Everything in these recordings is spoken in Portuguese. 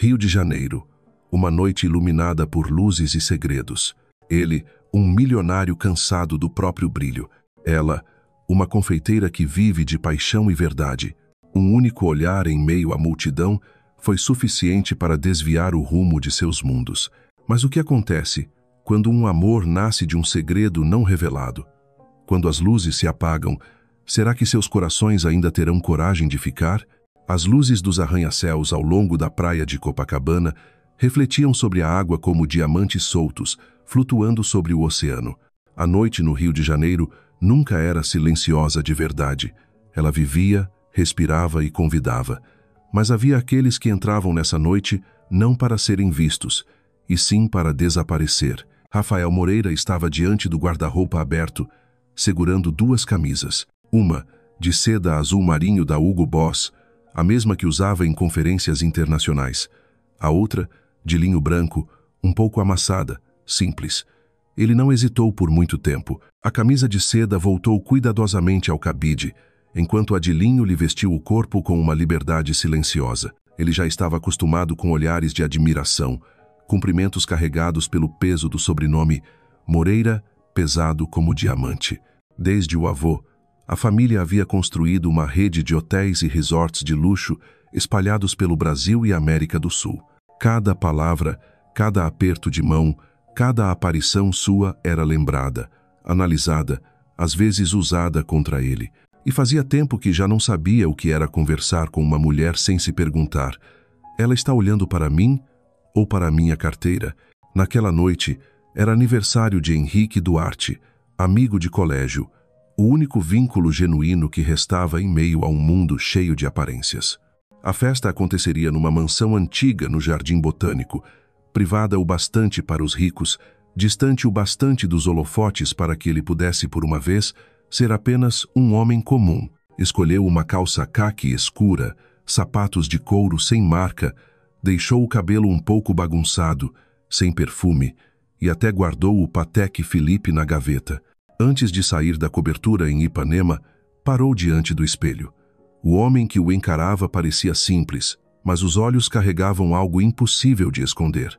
Rio de Janeiro, uma noite iluminada por luzes e segredos. Ele, um milionário cansado do próprio brilho. Ela, uma confeiteira que vive de paixão e verdade. Um único olhar em meio à multidão foi suficiente para desviar o rumo de seus mundos. Mas o que acontece quando um amor nasce de um segredo não revelado? Quando as luzes se apagam, será que seus corações ainda terão coragem de ficar? As luzes dos arranha-céus ao longo da praia de Copacabana refletiam sobre a água como diamantes soltos, flutuando sobre o oceano. A noite no Rio de Janeiro nunca era silenciosa de verdade. Ela vivia, respirava e convidava. Mas havia aqueles que entravam nessa noite não para serem vistos, e sim para desaparecer. Rafael Moreira estava diante do guarda-roupa aberto, segurando duas camisas. Uma, de seda azul marinho da Hugo Boss, a mesma que usava em conferências internacionais. A outra, de linho branco, um pouco amassada, simples. Ele não hesitou por muito tempo. A camisa de seda voltou cuidadosamente ao cabide, enquanto a de linho lhe vestiu o corpo com uma liberdade silenciosa. Ele já estava acostumado com olhares de admiração, cumprimentos carregados pelo peso do sobrenome Moreira, pesado como diamante. Desde o avô, a família havia construído uma rede de hotéis e resorts de luxo espalhados pelo Brasil e América do Sul. Cada palavra, cada aperto de mão, cada aparição sua era lembrada, analisada, às vezes usada contra ele. E fazia tempo que já não sabia o que era conversar com uma mulher sem se perguntar: ela está olhando para mim ou para a minha carteira? Naquela noite, era aniversário de Henrique Duarte, amigo de colégio, o único vínculo genuíno que restava em meio a um mundo cheio de aparências. A festa aconteceria numa mansão antiga no Jardim Botânico, privada o bastante para os ricos, distante o bastante dos holofotes para que ele pudesse, por uma vez, ser apenas um homem comum. Escolheu uma calça caqui escura, sapatos de couro sem marca, deixou o cabelo um pouco bagunçado, sem perfume, e até guardou o Patek Philippe na gaveta. Antes de sair da cobertura em Ipanema, parou diante do espelho. O homem que o encarava parecia simples, mas os olhos carregavam algo impossível de esconder: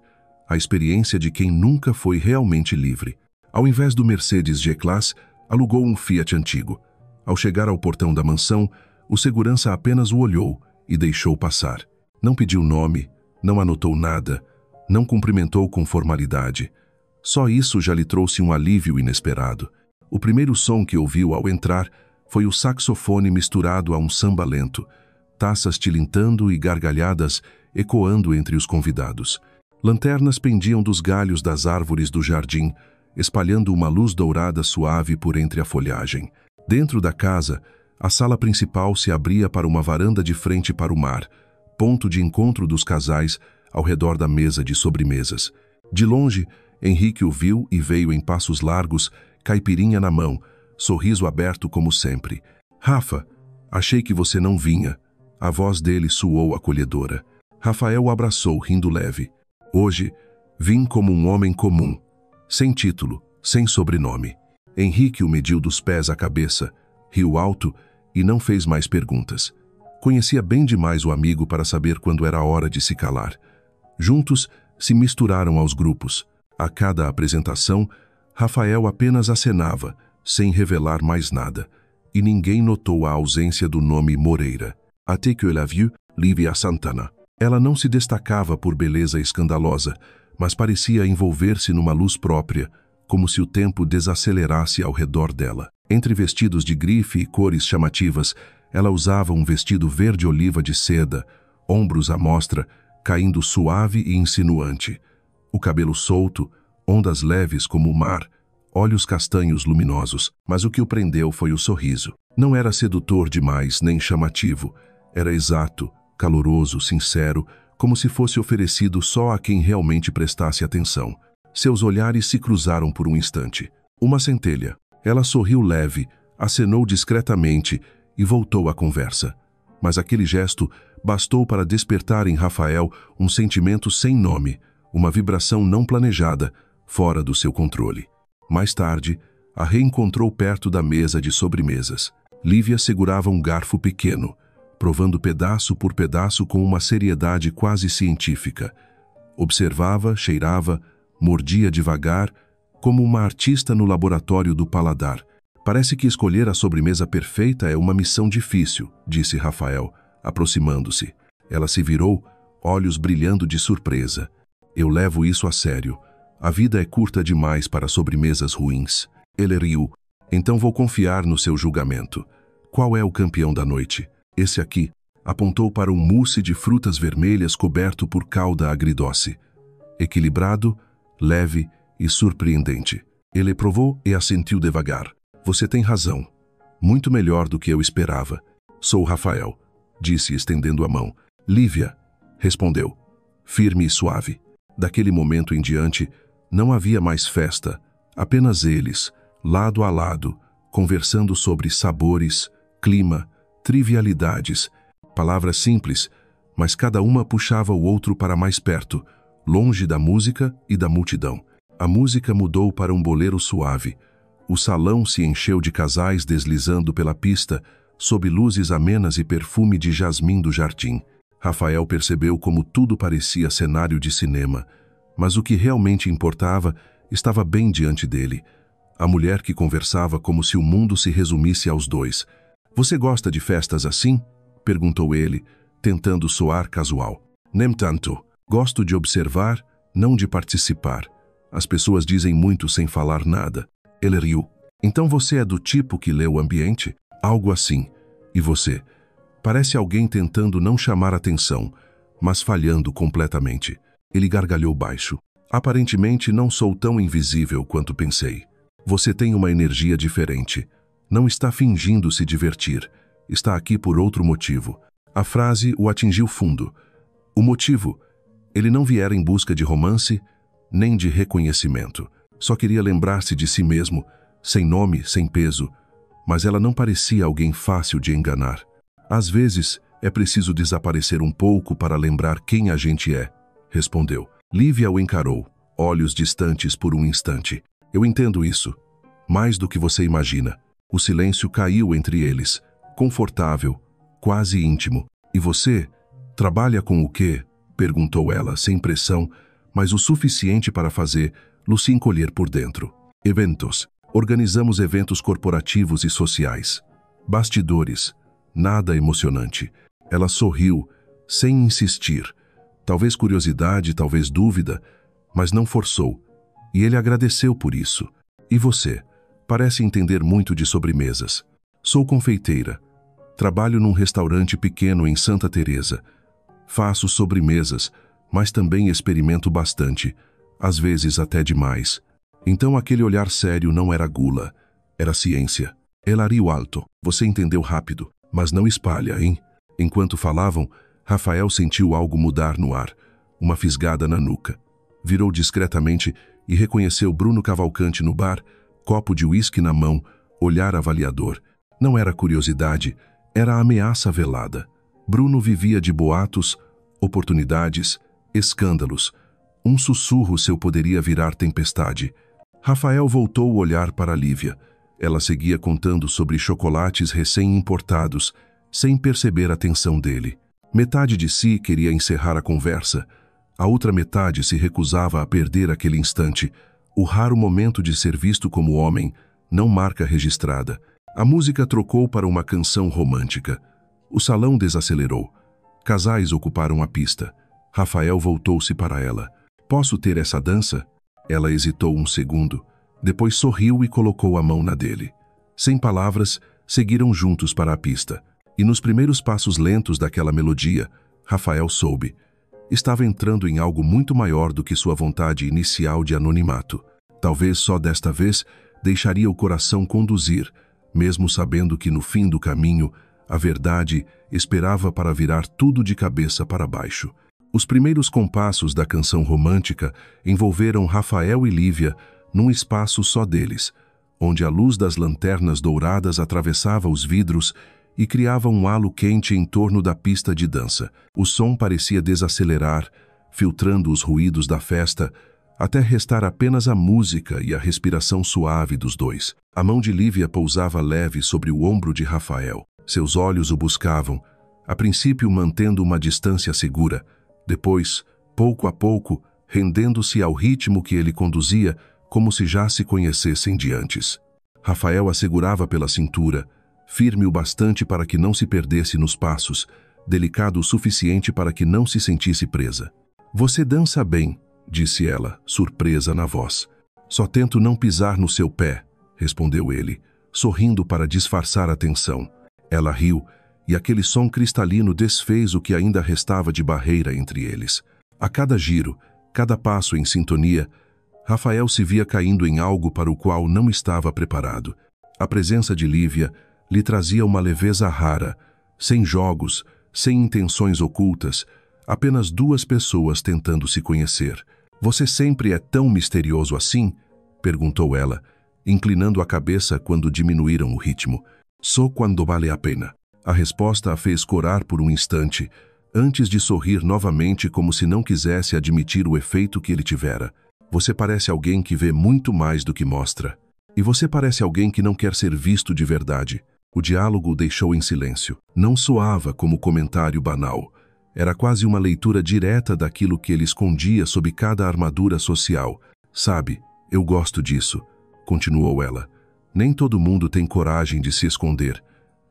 a experiência de quem nunca foi realmente livre. Ao invés do Mercedes G-Class, alugou um Fiat antigo. Ao chegar ao portão da mansão, o segurança apenas o olhou e deixou passar. Não pediu nome, não anotou nada, não cumprimentou com formalidade. Só isso já lhe trouxe um alívio inesperado. O primeiro som que ouviu ao entrar foi o saxofone misturado a um samba lento, taças tilintando e gargalhadas ecoando entre os convidados. Lanternas pendiam dos galhos das árvores do jardim, espalhando uma luz dourada suave por entre a folhagem. Dentro da casa, a sala principal se abria para uma varanda de frente para o mar, ponto de encontro dos casais ao redor da mesa de sobremesas. De longe, Henrique o viu e veio em passos largos, caipirinha na mão, sorriso aberto como sempre. "Rafa, achei que você não vinha." A voz dele soou acolhedora. Rafael o abraçou, rindo leve. "Hoje, vim como um homem comum, sem título, sem sobrenome." Henrique o mediu dos pés à cabeça, riu alto e não fez mais perguntas. Conhecia bem demais o amigo para saber quando era hora de se calar. Juntos, se misturaram aos grupos. A cada apresentação, Rafael apenas acenava, sem revelar mais nada, e ninguém notou a ausência do nome Moreira. Até que eu la viu, Lívia Santana. Ela não se destacava por beleza escandalosa, mas parecia envolver-se numa luz própria, como se o tempo desacelerasse ao redor dela. Entre vestidos de grife e cores chamativas, ela usava um vestido verde-oliva de seda, ombros à mostra, caindo suave e insinuante. O cabelo solto, ondas leves como o mar, olhos castanhos luminosos, mas o que o prendeu foi o sorriso. Não era sedutor demais nem chamativo, era exato, caloroso, sincero, como se fosse oferecido só a quem realmente prestasse atenção. Seus olhares se cruzaram por um instante. Uma centelha. Ela sorriu leve, acenou discretamente e voltou à conversa. Mas aquele gesto bastou para despertar em Rafael um sentimento sem nome, uma vibração não planejada, fora do seu controle. Mais tarde, a reencontrou perto da mesa de sobremesas. Lívia segurava um garfo pequeno, provando pedaço por pedaço com uma seriedade quase científica. Observava, cheirava, mordia devagar, como uma artista no laboratório do paladar. Parece que escolher a sobremesa perfeita é uma missão difícil, disse Rafael, aproximando-se. Ela se virou, olhos brilhando de surpresa. Eu levo isso a sério. A vida é curta demais para sobremesas ruins. Ele riu. Então vou confiar no seu julgamento. Qual é o campeão da noite? Esse aqui. Apontou para um mousse de frutas vermelhas coberto por calda agridoce. Equilibrado, leve e surpreendente. Ele provou e assentiu devagar. Você tem razão. Muito melhor do que eu esperava. Sou Rafael, disse estendendo a mão. Lívia, respondeu, firme e suave. Daquele momento em diante, não havia mais festa, apenas eles, lado a lado, conversando sobre sabores, clima, trivialidades, palavras simples, mas cada uma puxava o outro para mais perto, longe da música e da multidão. A música mudou para um bolero suave. O salão se encheu de casais deslizando pela pista, sob luzes amenas e perfume de jasmim do jardim. Rafael percebeu como tudo parecia cenário de cinema, mas o que realmente importava estava bem diante dele. A mulher que conversava como se o mundo se resumisse aos dois. Você gosta de festas assim? Perguntou ele, tentando soar casual. Nem tanto. Gosto de observar, não de participar. As pessoas dizem muito sem falar nada. Ele riu. Então você é do tipo que lê o ambiente? Algo assim. E você? Parece alguém tentando não chamar atenção, mas falhando completamente. Ele gargalhou baixo. Aparentemente não sou tão invisível quanto pensei. Você tem uma energia diferente. Não está fingindo se divertir. Está aqui por outro motivo. A frase o atingiu fundo. O motivo? Ele não viera em busca de romance, nem de reconhecimento. Só queria lembrar-se de si mesmo, sem nome, sem peso. Mas ela não parecia alguém fácil de enganar. Às vezes, é preciso desaparecer um pouco para lembrar quem a gente é, respondeu. Lívia o encarou, olhos distantes por um instante. Eu entendo isso. Mais do que você imagina. O silêncio caiu entre eles, confortável, quase íntimo. E você? Trabalha com o quê? Perguntou ela, sem pressão, mas o suficiente para fazê-lo se encolher por dentro. Eventos. Organizamos eventos corporativos e sociais. Bastidores. Nada emocionante. Ela sorriu, sem insistir. Talvez curiosidade, talvez dúvida, mas não forçou. E ele agradeceu por isso. E você? Parece entender muito de sobremesas. Sou confeiteira. Trabalho num restaurante pequeno em Santa Teresa. Faço sobremesas, mas também experimento bastante, às vezes até demais. Então aquele olhar sério não era gula, era ciência. Ela riu alto. Você entendeu rápido, mas não espalha, hein? Enquanto falavam, Rafael sentiu algo mudar no ar, uma fisgada na nuca. Virou discretamente e reconheceu Bruno Cavalcante no bar, copo de uísque na mão, olhar avaliador. Não era curiosidade, era ameaça velada. Bruno vivia de boatos, oportunidades, escândalos. Um sussurro seu poderia virar tempestade. Rafael voltou o olhar para Lívia. Ela seguia contando sobre chocolates recém-importados, sem perceber a tensão dele. Metade de si queria encerrar a conversa. A outra metade se recusava a perder aquele instante, o raro momento de ser visto como homem, não marca registrada. A música trocou para uma canção romântica. O salão desacelerou. Casais ocuparam a pista. Rafael voltou-se para ela. Posso ter essa dança? Ela hesitou um segundo. Depois sorriu e colocou a mão na dele. Sem palavras, seguiram juntos para a pista. E nos primeiros passos lentos daquela melodia, Rafael soube. Estava entrando em algo muito maior do que sua vontade inicial de anonimato. Talvez só desta vez deixaria o coração conduzir, mesmo sabendo que no fim do caminho, a verdade esperava para virar tudo de cabeça para baixo. Os primeiros compassos da canção romântica envolveram Rafael e Lívia num espaço só deles, onde a luz das lanternas douradas atravessava os vidros e criava um halo quente em torno da pista de dança. O som parecia desacelerar, filtrando os ruídos da festa, até restar apenas a música e a respiração suave dos dois. A mão de Lívia pousava leve sobre o ombro de Rafael. Seus olhos o buscavam, a princípio mantendo uma distância segura, depois, pouco a pouco, rendendo-se ao ritmo que ele conduzia, como se já se conhecessem de antes. Rafael a segurava pela cintura, firme o bastante para que não se perdesse nos passos, delicado o suficiente para que não se sentisse presa. "Você dança bem", disse ela, surpresa na voz. "Só tento não pisar no seu pé", respondeu ele, sorrindo para disfarçar a tensão. Ela riu, e aquele som cristalino desfez o que ainda restava de barreira entre eles. A cada giro, cada passo em sintonia, Rafael se via caindo em algo para o qual não estava preparado. A presença de Lívia lhe trazia uma leveza rara, sem jogos, sem intenções ocultas, apenas duas pessoas tentando se conhecer. "Você sempre é tão misterioso assim?", perguntou ela, inclinando a cabeça quando diminuíram o ritmo. "Só quando vale a pena." A resposta a fez corar por um instante, antes de sorrir novamente como se não quisesse admitir o efeito que ele tivera. "Você parece alguém que vê muito mais do que mostra. E você parece alguém que não quer ser visto de verdade." O diálogo o deixou em silêncio. Não soava como comentário banal. Era quase uma leitura direta daquilo que ele escondia sob cada armadura social. "Sabe, eu gosto disso", continuou ela. "Nem todo mundo tem coragem de se esconder.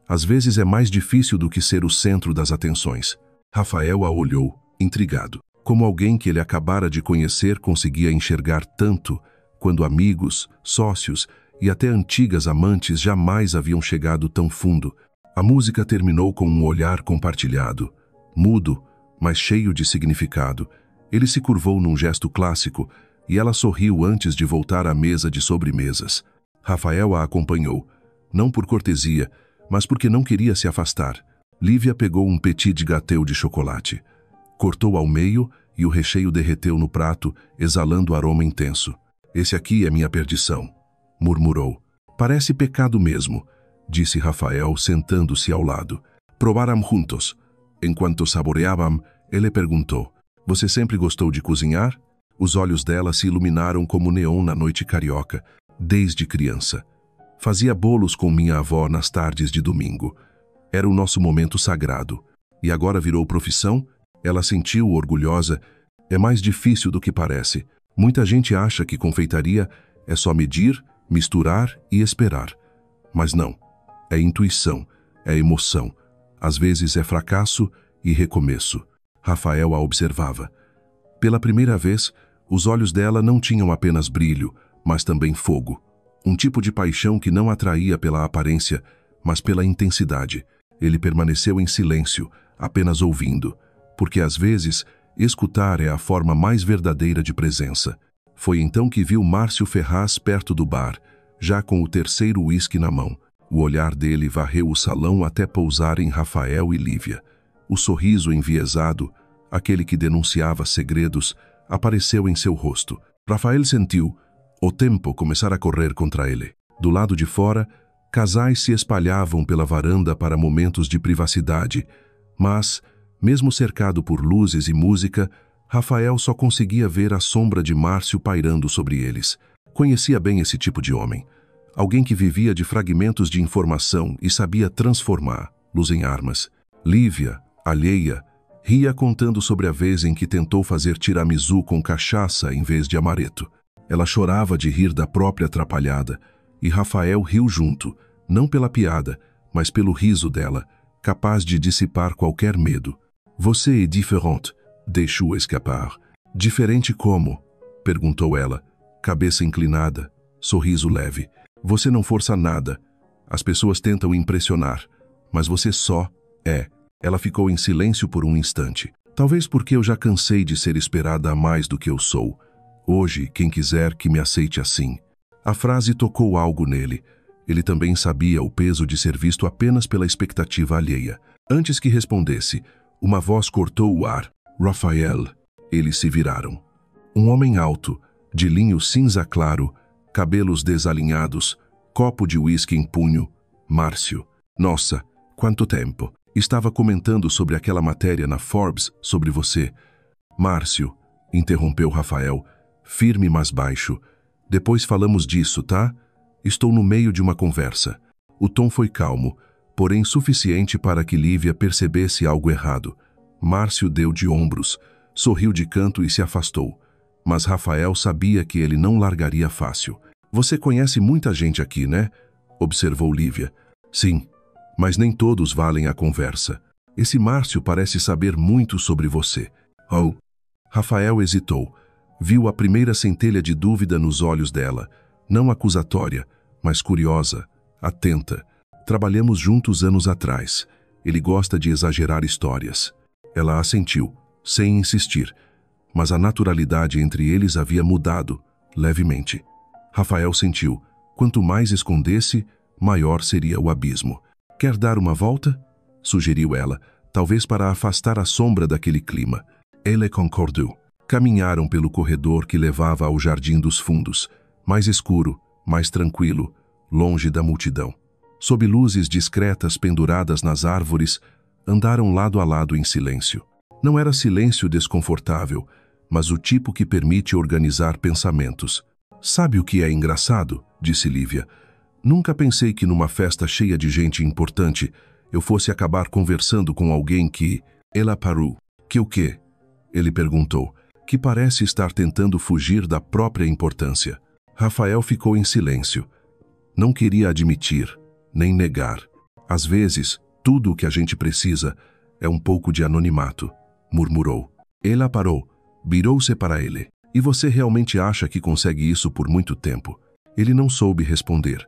Às vezes é mais difícil do que ser o centro das atenções." Rafael a olhou, intrigado. Como alguém que ele acabara de conhecer conseguia enxergar tanto, quando amigos, sócios e até antigas amantes jamais haviam chegado tão fundo. A música terminou com um olhar compartilhado, mudo, mas cheio de significado. Ele se curvou num gesto clássico e ela sorriu antes de voltar à mesa de sobremesas. Rafael a acompanhou, não por cortesia, mas porque não queria se afastar. Lívia pegou um petit de gâteau de chocolate. Cortou ao meio e o recheio derreteu no prato, exalando aroma intenso. "Esse aqui é minha perdição", murmurou. "Parece pecado mesmo", disse Rafael, sentando-se ao lado. "Probaram juntos." Enquanto saboreavam, ele perguntou: "Você sempre gostou de cozinhar?" Os olhos dela se iluminaram como neon na noite carioca, desde criança. "Fazia bolos com minha avó nas tardes de domingo. Era o nosso momento sagrado. E agora virou profissão?" Ela sentiu orgulhosa. "É mais difícil do que parece. Muita gente acha que confeitaria é só medir, misturar e esperar. Mas não. É intuição, é emoção. Às vezes é fracasso e recomeço." Rafael a observava. Pela primeira vez, os olhos dela não tinham apenas brilho, mas também fogo. Um tipo de paixão que não atraía pela aparência, mas pela intensidade. Ele permaneceu em silêncio, apenas ouvindo, porque às vezes escutar é a forma mais verdadeira de presença. Foi então que viu Márcio Ferraz perto do bar, já com o terceiro uísque na mão. O olhar dele varreu o salão até pousar em Rafael e Lívia. O sorriso enviesado, aquele que denunciava segredos, apareceu em seu rosto. Rafael sentiu o tempo começar a correr contra ele. Do lado de fora, casais se espalhavam pela varanda para momentos de privacidade, mas, mesmo cercado por luzes e música, Rafael só conseguia ver a sombra de Márcio pairando sobre eles. Conhecia bem esse tipo de homem. Alguém que vivia de fragmentos de informação e sabia transformá-los em armas. Lívia, alheia, ria contando sobre a vez em que tentou fazer tiramisu com cachaça em vez de amaretto. Ela chorava de rir da própria atrapalhada, e Rafael riu junto, não pela piada, mas pelo riso dela, capaz de dissipar qualquer medo. "Você é différente", deixou escapar. "Diferente como?", perguntou ela, cabeça inclinada, sorriso leve. "Você não força nada. As pessoas tentam impressionar, mas você só é." Ela ficou em silêncio por um instante. "Talvez porque eu já cansei de ser esperada a mais do que eu sou. Hoje, quem quiser que me aceite assim." A frase tocou algo nele. Ele também sabia o peso de ser visto apenas pela expectativa alheia. Antes que respondesse, uma voz cortou o ar. "Rafael." Eles se viraram. Um homem alto, de linho cinza claro, cabelos desalinhados, copo de uísque em punho. "Márcio." "Nossa, quanto tempo." "Estava comentando sobre aquela matéria na Forbes sobre você." "Márcio", interrompeu Rafael, firme mas baixo. "Depois falamos disso, tá? Estou no meio de uma conversa." O tom foi calmo, porém suficiente para que Lívia percebesse algo errado. Márcio deu de ombros, sorriu de canto e se afastou. Mas Rafael sabia que ele não largaria fácil. Você conhece muita gente aqui, né? Observou Lívia. Sim, mas nem todos valem a conversa. Esse Márcio parece saber muito sobre você. Oh. Rafael hesitou. Viu a primeira centelha de dúvida nos olhos dela. Não acusatória, mas curiosa, atenta. Trabalhamos juntos anos atrás. Ele gosta de exagerar histórias. Ela assentiu, sem insistir. Mas a naturalidade entre eles havia mudado, levemente. Rafael sentiu. Quanto mais escondesse, maior seria o abismo. Quer dar uma volta? Sugeriu ela, talvez para afastar a sombra daquele clima. Ele concordou. Caminharam pelo corredor que levava ao Jardim dos Fundos, mais escuro, mais tranquilo, longe da multidão. Sob luzes discretas penduradas nas árvores, andaram lado a lado em silêncio. Não era silêncio desconfortável, mas o tipo que permite organizar pensamentos. Sabe o que é engraçado? Disse Lívia. Nunca pensei que numa festa cheia de gente importante, eu fosse acabar conversando com alguém que... Ela parou. Que o quê? Ele perguntou, que parece estar tentando fugir da própria importância. Rafael ficou em silêncio. Não queria admitir, nem negar. Às vezes, tudo o que a gente precisa é um pouco de anonimato, murmurou. Ela parou, virou-se para ele. E você realmente acha que consegue isso por muito tempo? Ele não soube responder,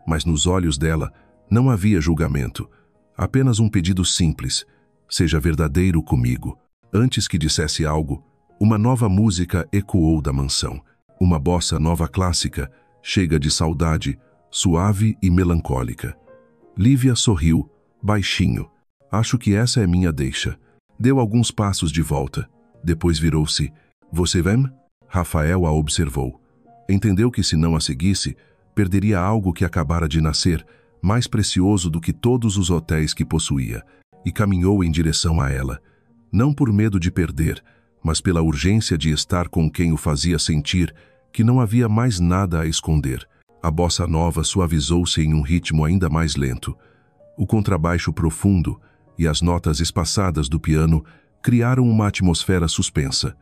mas nos olhos dela não havia julgamento, apenas um pedido simples: seja verdadeiro comigo. Antes que dissesse algo, uma nova música ecoou da mansão. Uma bossa nova clássica, cheia de saudade, suave e melancólica. Lívia sorriu, baixinho. Acho que essa é minha deixa. Deu alguns passos de volta. Depois virou-se. Você vem? Rafael a observou. Entendeu que se não a seguisse, perderia algo que acabara de nascer, mais precioso do que todos os hotéis que possuía, e caminhou em direção a ela. Não por medo de perder, mas pela urgência de estar com quem o fazia sentir que não havia mais nada a esconder. A bossa nova suavizou-se em um ritmo ainda mais lento. O contrabaixo profundo e as notas espaçadas do piano criaram uma atmosfera suspensa,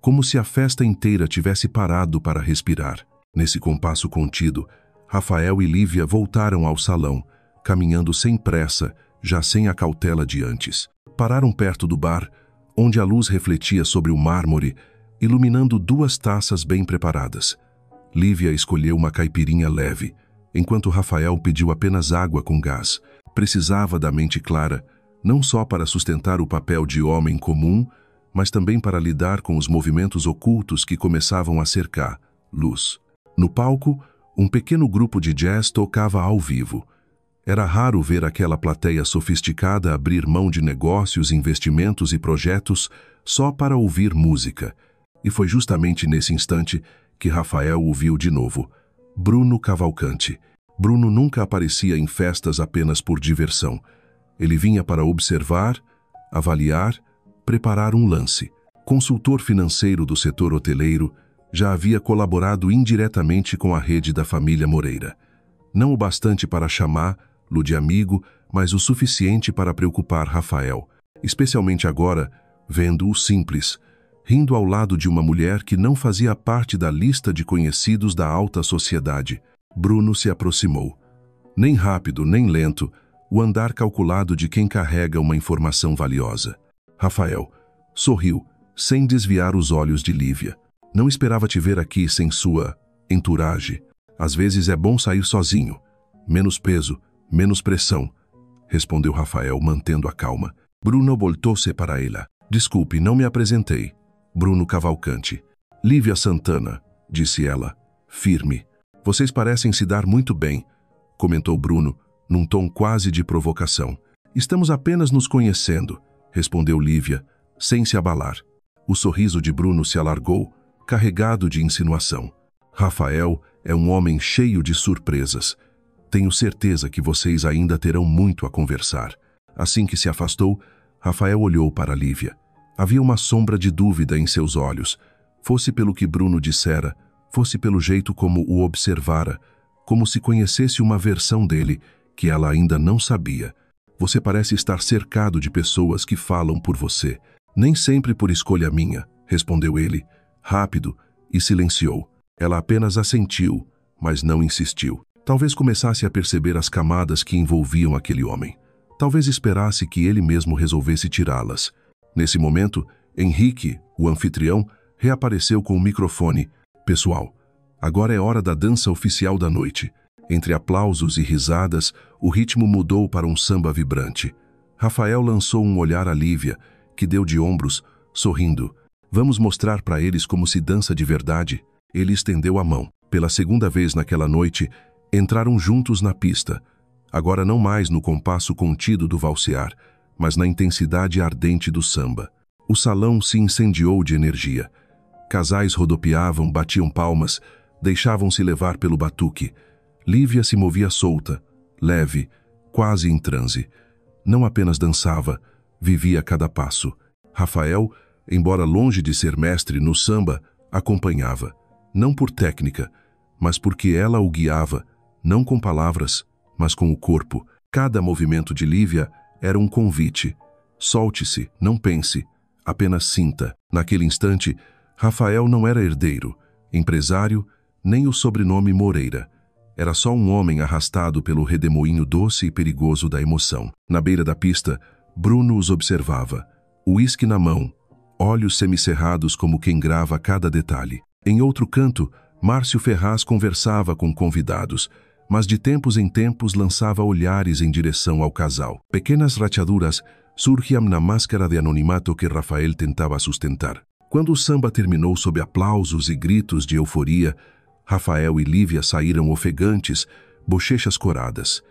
como se a festa inteira tivesse parado para respirar. Nesse compasso contido, Rafael e Lívia voltaram ao salão, caminhando sem pressa, já sem a cautela de antes. Pararam perto do bar, onde a luz refletia sobre o mármore, iluminando duas taças bem preparadas. Lívia escolheu uma caipirinha leve, enquanto Rafael pediu apenas água com gás. Precisava da mente clara, não só para sustentar o papel de homem comum, mas também para lidar com os movimentos ocultos que começavam a cercar. Luz. No palco, um pequeno grupo de jazz tocava ao vivo. Era raro ver aquela plateia sofisticada abrir mão de negócios, investimentos e projetos só para ouvir música. E foi justamente nesse instante que Rafael o viu de novo. Bruno Cavalcanti. Bruno nunca aparecia em festas apenas por diversão. Ele vinha para observar, avaliar, preparar um lance. Consultor financeiro do setor hoteleiro, já havia colaborado indiretamente com a rede da família Moreira. Não o bastante para chamá-lo de amigo, mas o suficiente para preocupar Rafael, especialmente agora, vendo-o simples, rindo ao lado de uma mulher que não fazia parte da lista de conhecidos da alta sociedade. Bruno se aproximou. Nem rápido, nem lento, o andar calculado de quem carrega uma informação valiosa. Rafael sorriu, sem desviar os olhos de Lívia. Não esperava te ver aqui sem sua entourage. Às vezes é bom sair sozinho. Menos peso, menos pressão, respondeu Rafael, mantendo a calma. Bruno voltou-se para ela. Desculpe, não me apresentei. Bruno Cavalcanti. Lívia Santana, disse ela, firme. Vocês parecem se dar muito bem, comentou Bruno, num tom quase de provocação. Estamos apenas nos conhecendo, respondeu Lívia, sem se abalar. O sorriso de Bruno se alargou, carregado de insinuação. Rafael é um homem cheio de surpresas. Tenho certeza que vocês ainda terão muito a conversar. Assim que se afastou, Rafael olhou para Lívia. Havia uma sombra de dúvida em seus olhos. Fosse pelo que Bruno dissera, fosse pelo jeito como o observara, como se conhecesse uma versão dele que ela ainda não sabia. Você parece estar cercado de pessoas que falam por você. Nem sempre por escolha minha, respondeu ele, rápido, e silenciou. Ela apenas assentiu, mas não insistiu. Talvez começasse a perceber as camadas que envolviam aquele homem. Talvez esperasse que ele mesmo resolvesse tirá-las. Nesse momento, Henrique, o anfitrião, reapareceu com o microfone. Pessoal, agora é hora da dança oficial da noite. Entre aplausos e risadas, o ritmo mudou para um samba vibrante. Rafael lançou um olhar a Lívia, que deu de ombros, sorrindo. Vamos mostrar para eles como se dança de verdade. Ele estendeu a mão. Pela segunda vez naquela noite, entraram juntos na pista. Agora não mais no compasso contido do valsear, mas na intensidade ardente do samba. O salão se incendiou de energia. Casais rodopiavam, batiam palmas, deixavam-se levar pelo batuque. Lívia se movia solta, leve, quase em transe. Não apenas dançava, vivia cada passo. Rafael, embora longe de ser mestre no samba, acompanhava. Não por técnica, mas porque ela o guiava, não com palavras, mas com o corpo. Cada movimento de Lívia era um convite. Solte-se, não pense, apenas sinta. Naquele instante, Rafael não era herdeiro, empresário, nem o sobrenome Moreira. Era só um homem arrastado pelo redemoinho doce e perigoso da emoção. Na beira da pista, Bruno os observava. Uísque na mão, olhos semicerrados como quem grava cada detalhe. Em outro canto, Márcio Ferraz conversava com convidados, mas de tempos em tempos lançava olhares em direção ao casal. Pequenas rachaduras surgiam na máscara de anonimato que Rafael tentava sustentar. Quando o samba terminou sob aplausos e gritos de euforia, Rafael e Lívia saíram ofegantes, bochechas coradas.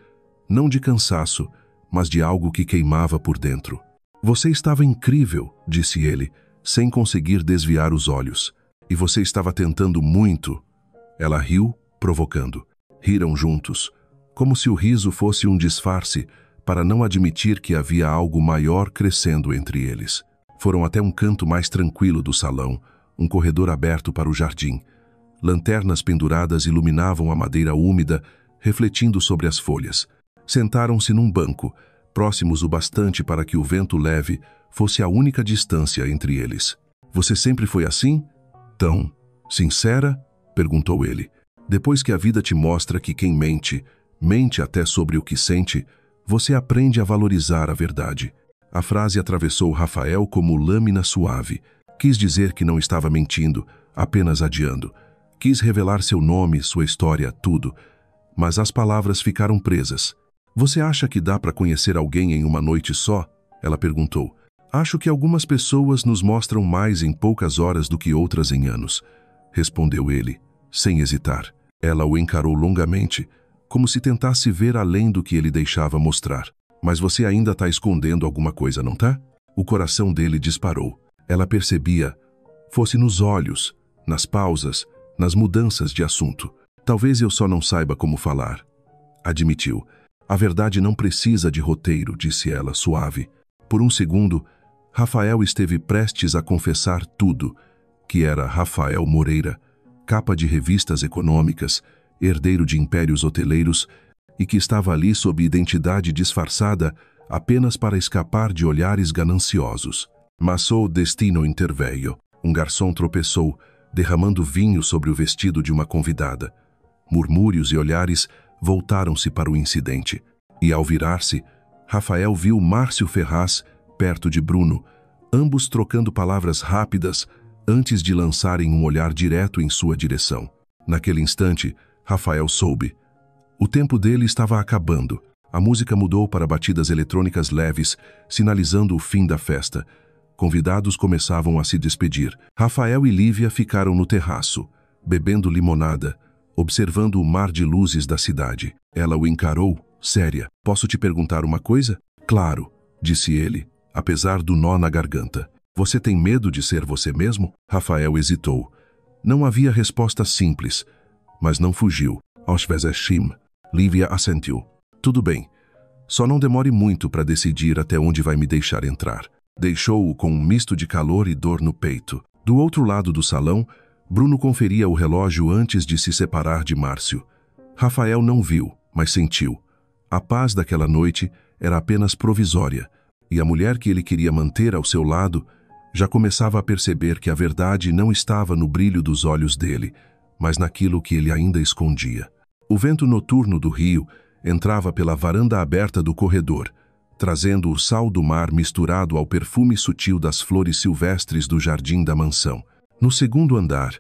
Não de cansaço, mas de algo que queimava por dentro. Você estava incrível, disse ele, sem conseguir desviar os olhos. E você estava tentando muito. Ela riu, provocando. Riram juntos, como se o riso fosse um disfarce para não admitir que havia algo maior crescendo entre eles. Foram até um canto mais tranquilo do salão, um corredor aberto para o jardim. Lanternas penduradas iluminavam a madeira úmida, refletindo sobre as folhas. Sentaram-se num banco, próximos o bastante para que o vento leve fosse a única distância entre eles. Você sempre foi assim? Tão sincera? Perguntou ele. Depois que a vida te mostra que quem mente, mente até sobre o que sente, você aprende a valorizar a verdade. A frase atravessou Rafael como lâmina suave. Quis dizer que não estava mentindo, apenas adiando. Quis revelar seu nome, sua história, tudo. Mas as palavras ficaram presas. Você acha que dá para conhecer alguém em uma noite só? Ela perguntou. Acho que algumas pessoas nos mostram mais em poucas horas do que outras em anos. Respondeu ele, sem hesitar. Ela o encarou longamente, como se tentasse ver além do que ele deixava mostrar. Mas você ainda está escondendo alguma coisa, não tá? O coração dele disparou. Ela percebia, fosse nos olhos, nas pausas, nas mudanças de assunto. Talvez eu só não saiba como falar. Admitiu. A verdade não precisa de roteiro, disse ela, suave. Por um segundo, Rafael esteve prestes a confessar tudo, que era Rafael Moreira, capa de revistas econômicas, herdeiro de impérios hoteleiros, e que estava ali sob identidade disfarçada apenas para escapar de olhares gananciosos. Mas o destino interveio. Um garçom tropeçou, derramando vinho sobre o vestido de uma convidada. Murmúrios e olhares voltaram-se para o incidente. E ao virar-se, Rafael viu Márcio Ferraz perto de Bruno, ambos trocando palavras rápidas antes de lançarem um olhar direto em sua direção. Naquele instante, Rafael soube. O tempo dele estava acabando. A música mudou para batidas eletrônicas leves, sinalizando o fim da festa. Convidados começavam a se despedir. Rafael e Lívia ficaram no terraço, bebendo limonada, observando o mar de luzes da cidade. Ela o encarou, séria. Posso te perguntar uma coisa? Claro, disse ele, apesar do nó na garganta. Você tem medo de ser você mesmo? Rafael hesitou. Não havia resposta simples, mas não fugiu. Auswezeshim. Lívia assentiu. Tudo bem. Só não demore muito para decidir até onde vai me deixar entrar. Deixou-o com um misto de calor e dor no peito. Do outro lado do salão, Bruno conferia o relógio antes de se separar de Márcio. Rafael não viu, mas sentiu. A paz daquela noite era apenas provisória, e a mulher que ele queria manter ao seu lado já começava a perceber que a verdade não estava no brilho dos olhos dele, mas naquilo que ele ainda escondia. O vento noturno do rio entrava pela varanda aberta do corredor, trazendo o sal do mar misturado ao perfume sutil das flores silvestres do jardim da mansão. No segundo andar,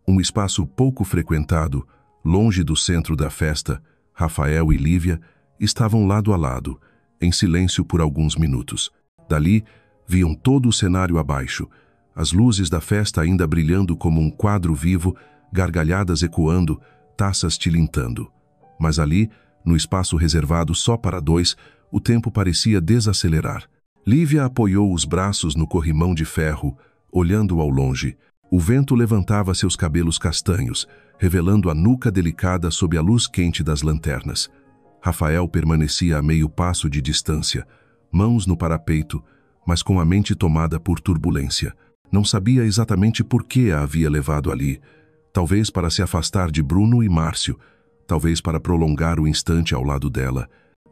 um espaço pouco frequentado, longe do centro da festa, Rafael e Lívia estavam lado a lado, em silêncio por alguns minutos. Dali, viam todo o cenário abaixo, as luzes da festa ainda brilhando como um quadro vivo, gargalhadas ecoando, taças tilintando. Mas ali, no espaço reservado só para dois, o tempo parecia desacelerar. Lívia apoiou os braços no corrimão de ferro, olhando ao longe. O vento levantava seus cabelos castanhos, revelando a nuca delicada sob a luz quente das lanternas. Rafael permanecia a meio passo de distância, mãos no parapeito, mas com a mente tomada por turbulência. Não sabia exatamente por que a havia levado ali. Talvez para se afastar de Bruno e Márcio, talvez para prolongar o instante ao lado dela,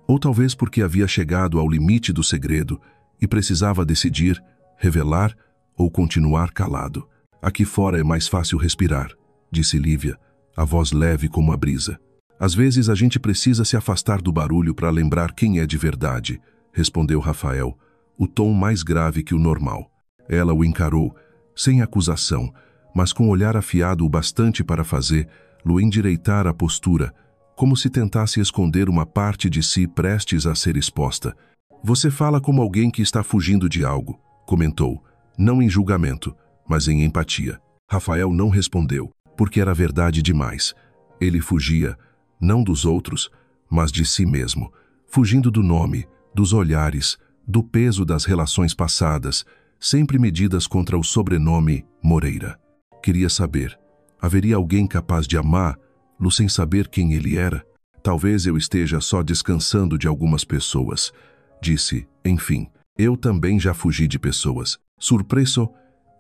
ou talvez porque havia chegado ao limite do segredo e precisava decidir, revelar ou continuar calado. Aqui fora é mais fácil respirar, disse Lívia, a voz leve como a brisa. Às vezes a gente precisa se afastar do barulho para lembrar quem é de verdade, respondeu Rafael, o tom mais grave que o normal. Ela o encarou, sem acusação, mas com o olhar afiado o bastante para fazer-lo endireitar a postura, como se tentasse esconder uma parte de si prestes a ser exposta. Você fala como alguém que está fugindo de algo, comentou, não em julgamento, mas em empatia. Rafael não respondeu, porque era verdade demais. Ele fugia, não dos outros, mas de si mesmo, fugindo do nome, dos olhares, do peso das relações passadas, sempre medidas contra o sobrenome Moreira. Queria saber, haveria alguém capaz de amá-lo sem saber quem ele era? Talvez eu esteja só descansando de algumas pessoas, disse, enfim. Eu também já fugi de pessoas. Surpreso,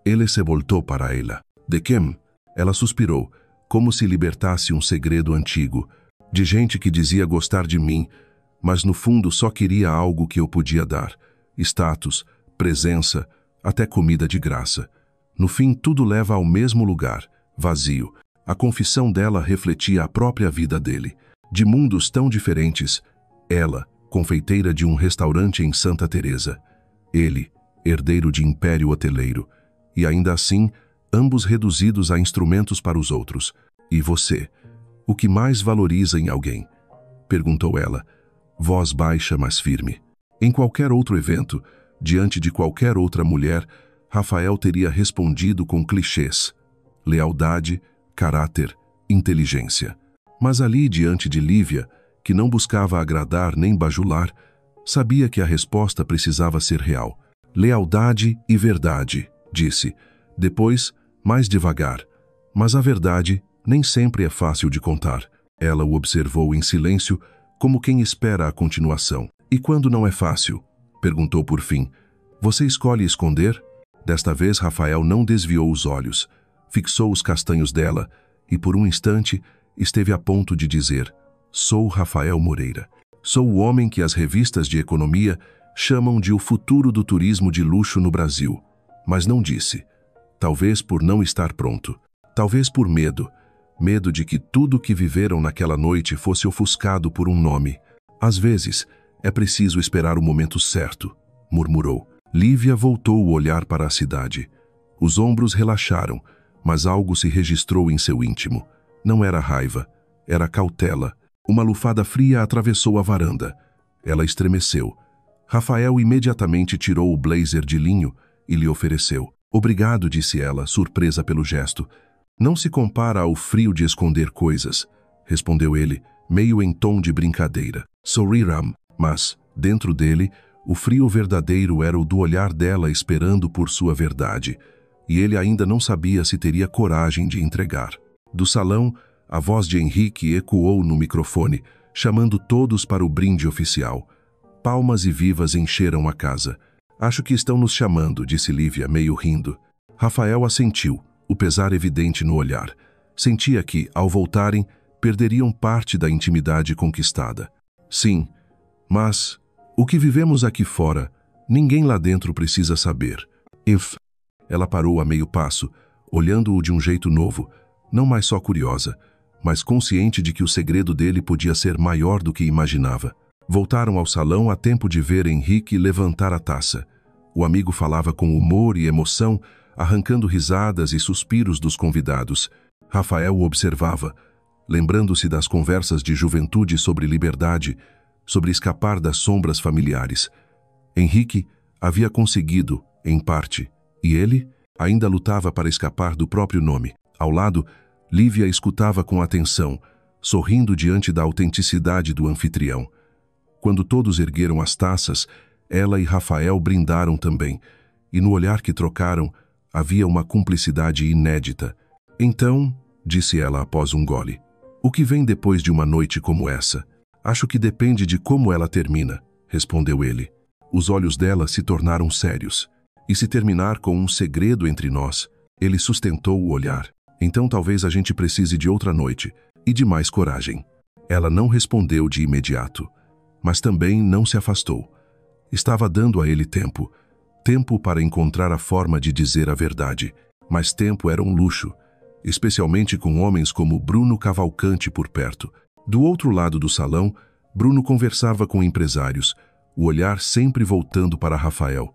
ele se voltou para ela. De quem? Ela suspirou, como se libertasse um segredo antigo, de gente que dizia gostar de mim, mas no fundo só queria algo que eu podia dar, status, presença, até comida de graça. No fim, tudo leva ao mesmo lugar, vazio. A confissão dela refletia a própria vida dele. De mundos tão diferentes, ela, confeiteira de um restaurante em Santa Teresa, ele, herdeiro de império hoteleiro, e ainda assim, ambos reduzidos a instrumentos para os outros. E você? O que mais valoriza em alguém? Perguntou ela, voz baixa mas firme. Em qualquer outro evento, diante de qualquer outra mulher, Rafael teria respondido com clichês: lealdade, caráter, inteligência. Mas ali, diante de Lívia, que não buscava agradar nem bajular, sabia que a resposta precisava ser real. Lealdade e verdade, disse. Depois, mais devagar. Mas a verdade nem sempre é fácil de contar. Ela o observou em silêncio, como quem espera a continuação. E quando não é fácil? Perguntou por fim. Você escolhe esconder? Desta vez, Rafael não desviou os olhos. Fixou os castanhos dela e, por um instante, esteve a ponto de dizer: sou Rafael Moreira. Sou o homem que as revistas de economia chamam de o futuro do turismo de luxo no Brasil. Mas não disse. Talvez por não estar pronto. Talvez por medo. Medo de que tudo que viveram naquela noite fosse ofuscado por um nome. Às vezes, é preciso esperar o momento certo, murmurou. Lívia voltou o olhar para a cidade. Os ombros relaxaram, mas algo se registrou em seu íntimo. Não era raiva, era cautela. Uma lufada fria atravessou a varanda. Ela estremeceu. Rafael imediatamente tirou o blazer de linho e lhe ofereceu. Obrigado, disse ela, surpresa pelo gesto. Não se compara ao frio de esconder coisas, respondeu ele, meio em tom de brincadeira. Sorri, Ram, mas, dentro dele, o frio verdadeiro era o do olhar dela esperando por sua verdade, e ele ainda não sabia se teria coragem de entregar. Do salão, a voz de Henrique ecoou no microfone, chamando todos para o brinde oficial. Palmas e vivas encheram a casa. Acho que estão nos chamando, disse Lívia, meio rindo. Rafael assentiu, o pesar evidente no olhar. Sentia que, ao voltarem, perderiam parte da intimidade conquistada. Sim, Mas o que vivemos aqui fora, ninguém lá dentro precisa saber. Ela parou a meio passo, olhando-o de um jeito novo, não mais só curiosa, mas consciente de que o segredo dele podia ser maior do que imaginava. Voltaram ao salão a tempo de ver Henrique levantar a taça. O amigo falava com humor e emoção, arrancando risadas e suspiros dos convidados. Rafael o observava, lembrando-se das conversas de juventude sobre liberdade, sobre escapar das sombras familiares. Henrique havia conseguido, em parte, e ele ainda lutava para escapar do próprio nome. Ao lado, Lívia escutava com atenção, sorrindo diante da autenticidade do anfitrião. Quando todos ergueram as taças, ela e Rafael brindaram também, e no olhar que trocaram, havia uma cumplicidade inédita. Então, disse ela após um gole, o que vem depois de uma noite como essa? Acho que depende de como ela termina, respondeu ele. Os olhos dela se tornaram sérios. E se terminar com um segredo entre nós? Ele sustentou o olhar. Então talvez a gente precise de outra noite e de mais coragem. Ela não respondeu de imediato, mas também não se afastou. Estava dando a ele tempo. Tempo para encontrar a forma de dizer a verdade. Mas tempo era um luxo, especialmente com homens como Bruno Cavalcante por perto. Do outro lado do salão, Bruno conversava com empresários, o olhar sempre voltando para Rafael.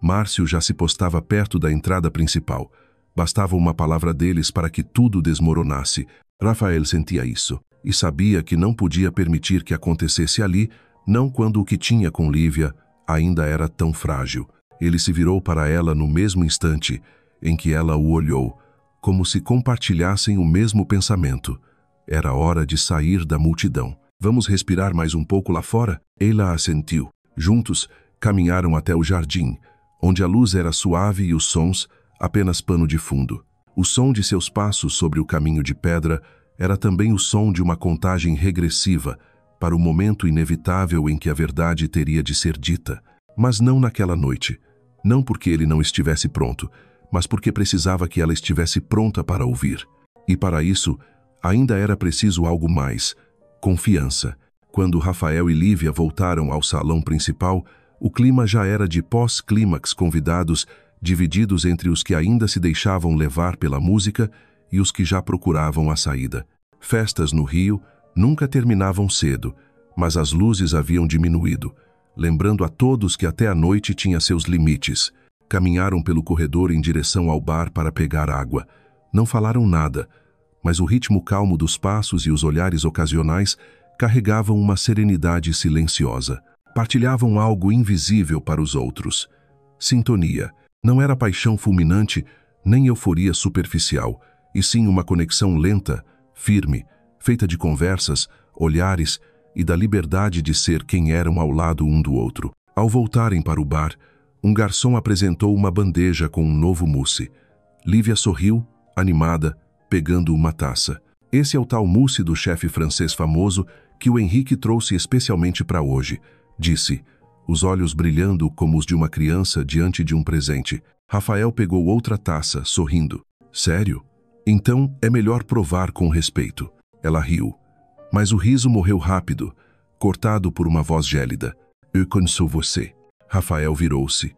Márcio já se postava perto da entrada principal. Bastava uma palavra deles para que tudo desmoronasse. Rafael sentia isso e sabia que não podia permitir que acontecesse ali, não quando o que tinha com Lívia ainda era tão frágil. Ele se virou para ela no mesmo instante em que ela o olhou, como se compartilhassem o mesmo pensamento. Era hora de sair da multidão. Vamos respirar mais um pouco lá fora? Ela assentiu. Juntos, caminharam até o jardim, onde a luz era suave e os sons apenas pano de fundo. O som de seus passos sobre o caminho de pedra era também o som de uma contagem regressiva para o momento inevitável em que a verdade teria de ser dita. Mas não naquela noite. Não porque ele não estivesse pronto, mas porque precisava que ela estivesse pronta para ouvir. E para isso, ainda era preciso algo mais: confiança. Quando Rafael e Lívia voltaram ao salão principal, o clima já era de pós-clímax, convidados divididos entre os que ainda se deixavam levar pela música e os que já procuravam a saída. Festas no Rio nunca terminavam cedo, mas as luzes haviam diminuído, lembrando a todos que até a noite tinha seus limites. Caminharam pelo corredor em direção ao bar para pegar água. Não falaram nada, mas o ritmo calmo dos passos e os olhares ocasionais carregavam uma serenidade silenciosa. Partilhavam algo invisível para os outros. Sintonia. Não era paixão fulminante, nem euforia superficial, e sim uma conexão lenta, firme, feita de conversas, olhares e da liberdade de ser quem eram ao lado um do outro. Ao voltarem para o bar, um garçom apresentou uma bandeja com um novo mousse. Lívia sorriu, animada, pegando uma taça. Esse é o tal mousse do chefe francês famoso que o Henrique trouxe especialmente para hoje, disse, os olhos brilhando como os de uma criança diante de um presente. Rafael pegou outra taça, sorrindo. Sério? Então é melhor provar com respeito. Ela riu. Mas o riso morreu rápido, cortado por uma voz gélida. Eu conheço você. Rafael virou-se.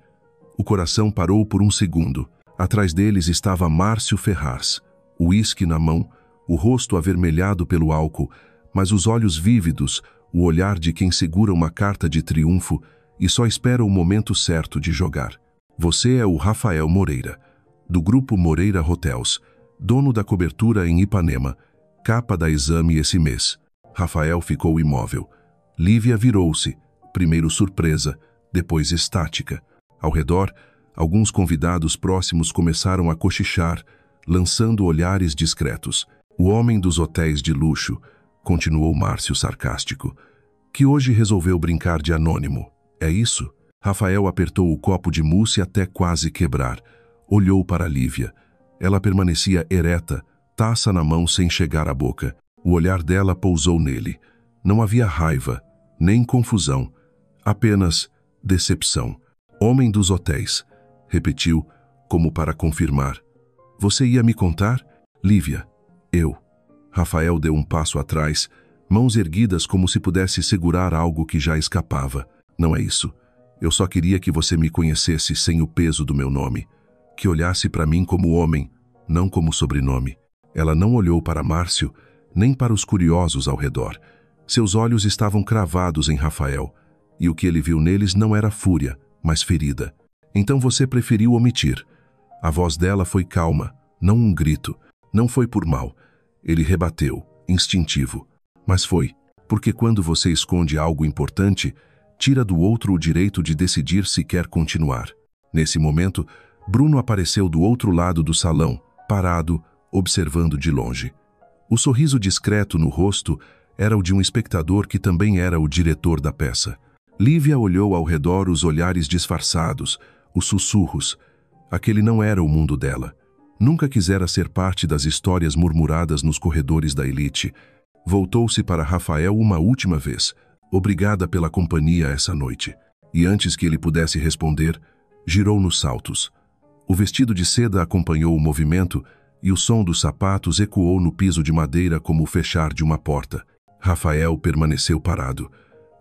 O coração parou por um segundo. Atrás deles estava Márcio Ferraz, o uísque na mão, o rosto avermelhado pelo álcool, mas os olhos vívidos, o olhar de quem segura uma carta de triunfo e só espera o momento certo de jogar. Você é o Rafael Moreira, do grupo Moreira Hotels, dono da cobertura em Ipanema, capa da Exame esse mês. Rafael ficou imóvel. Lívia virou-se, primeiro surpresa, depois estática. Ao redor, alguns convidados próximos começaram a cochichar, lançando olhares discretos. O homem dos hotéis de luxo, continuou Márcio sarcástico, que hoje resolveu brincar de anônimo. É isso? Rafael apertou o copo de mousse até quase quebrar. Olhou para Lívia. Ela permanecia ereta, taça na mão sem chegar à boca. O olhar dela pousou nele. Não havia raiva, nem confusão. Apenas decepção. Homem dos hotéis, repetiu, como para confirmar. Você ia me contar? Lívia. Eu. Rafael deu um passo atrás, mãos erguidas como se pudesse segurar algo que já escapava. Não é isso. Eu só queria que você me conhecesse sem o peso do meu nome. Que olhasse para mim como homem, não como sobrenome. Ela não olhou para Márcio, nem para os curiosos ao redor. Seus olhos estavam cravados em Rafael, e o que ele viu neles não era fúria, mas ferida. Então você preferiu omitir. A voz dela foi calma, não um grito. Não foi por mal. Ele rebateu, instintivo. Mas foi, porque quando você esconde algo importante, tira do outro o direito de decidir se quer continuar. Nesse momento, Bruno apareceu do outro lado do salão, parado, observando de longe. O sorriso discreto no rosto era o de um espectador que também era o diretor da peça. Lívia olhou ao redor os olhares disfarçados, os sussurros. Aquele não era o mundo dela. Nunca quisera ser parte das histórias murmuradas nos corredores da elite. Voltou-se para Rafael uma última vez. Obrigada pela companhia essa noite. E antes que ele pudesse responder, girou nos saltos. O vestido de seda acompanhou o movimento e o som dos sapatos ecoou no piso de madeira como o fechar de uma porta. Rafael permaneceu parado.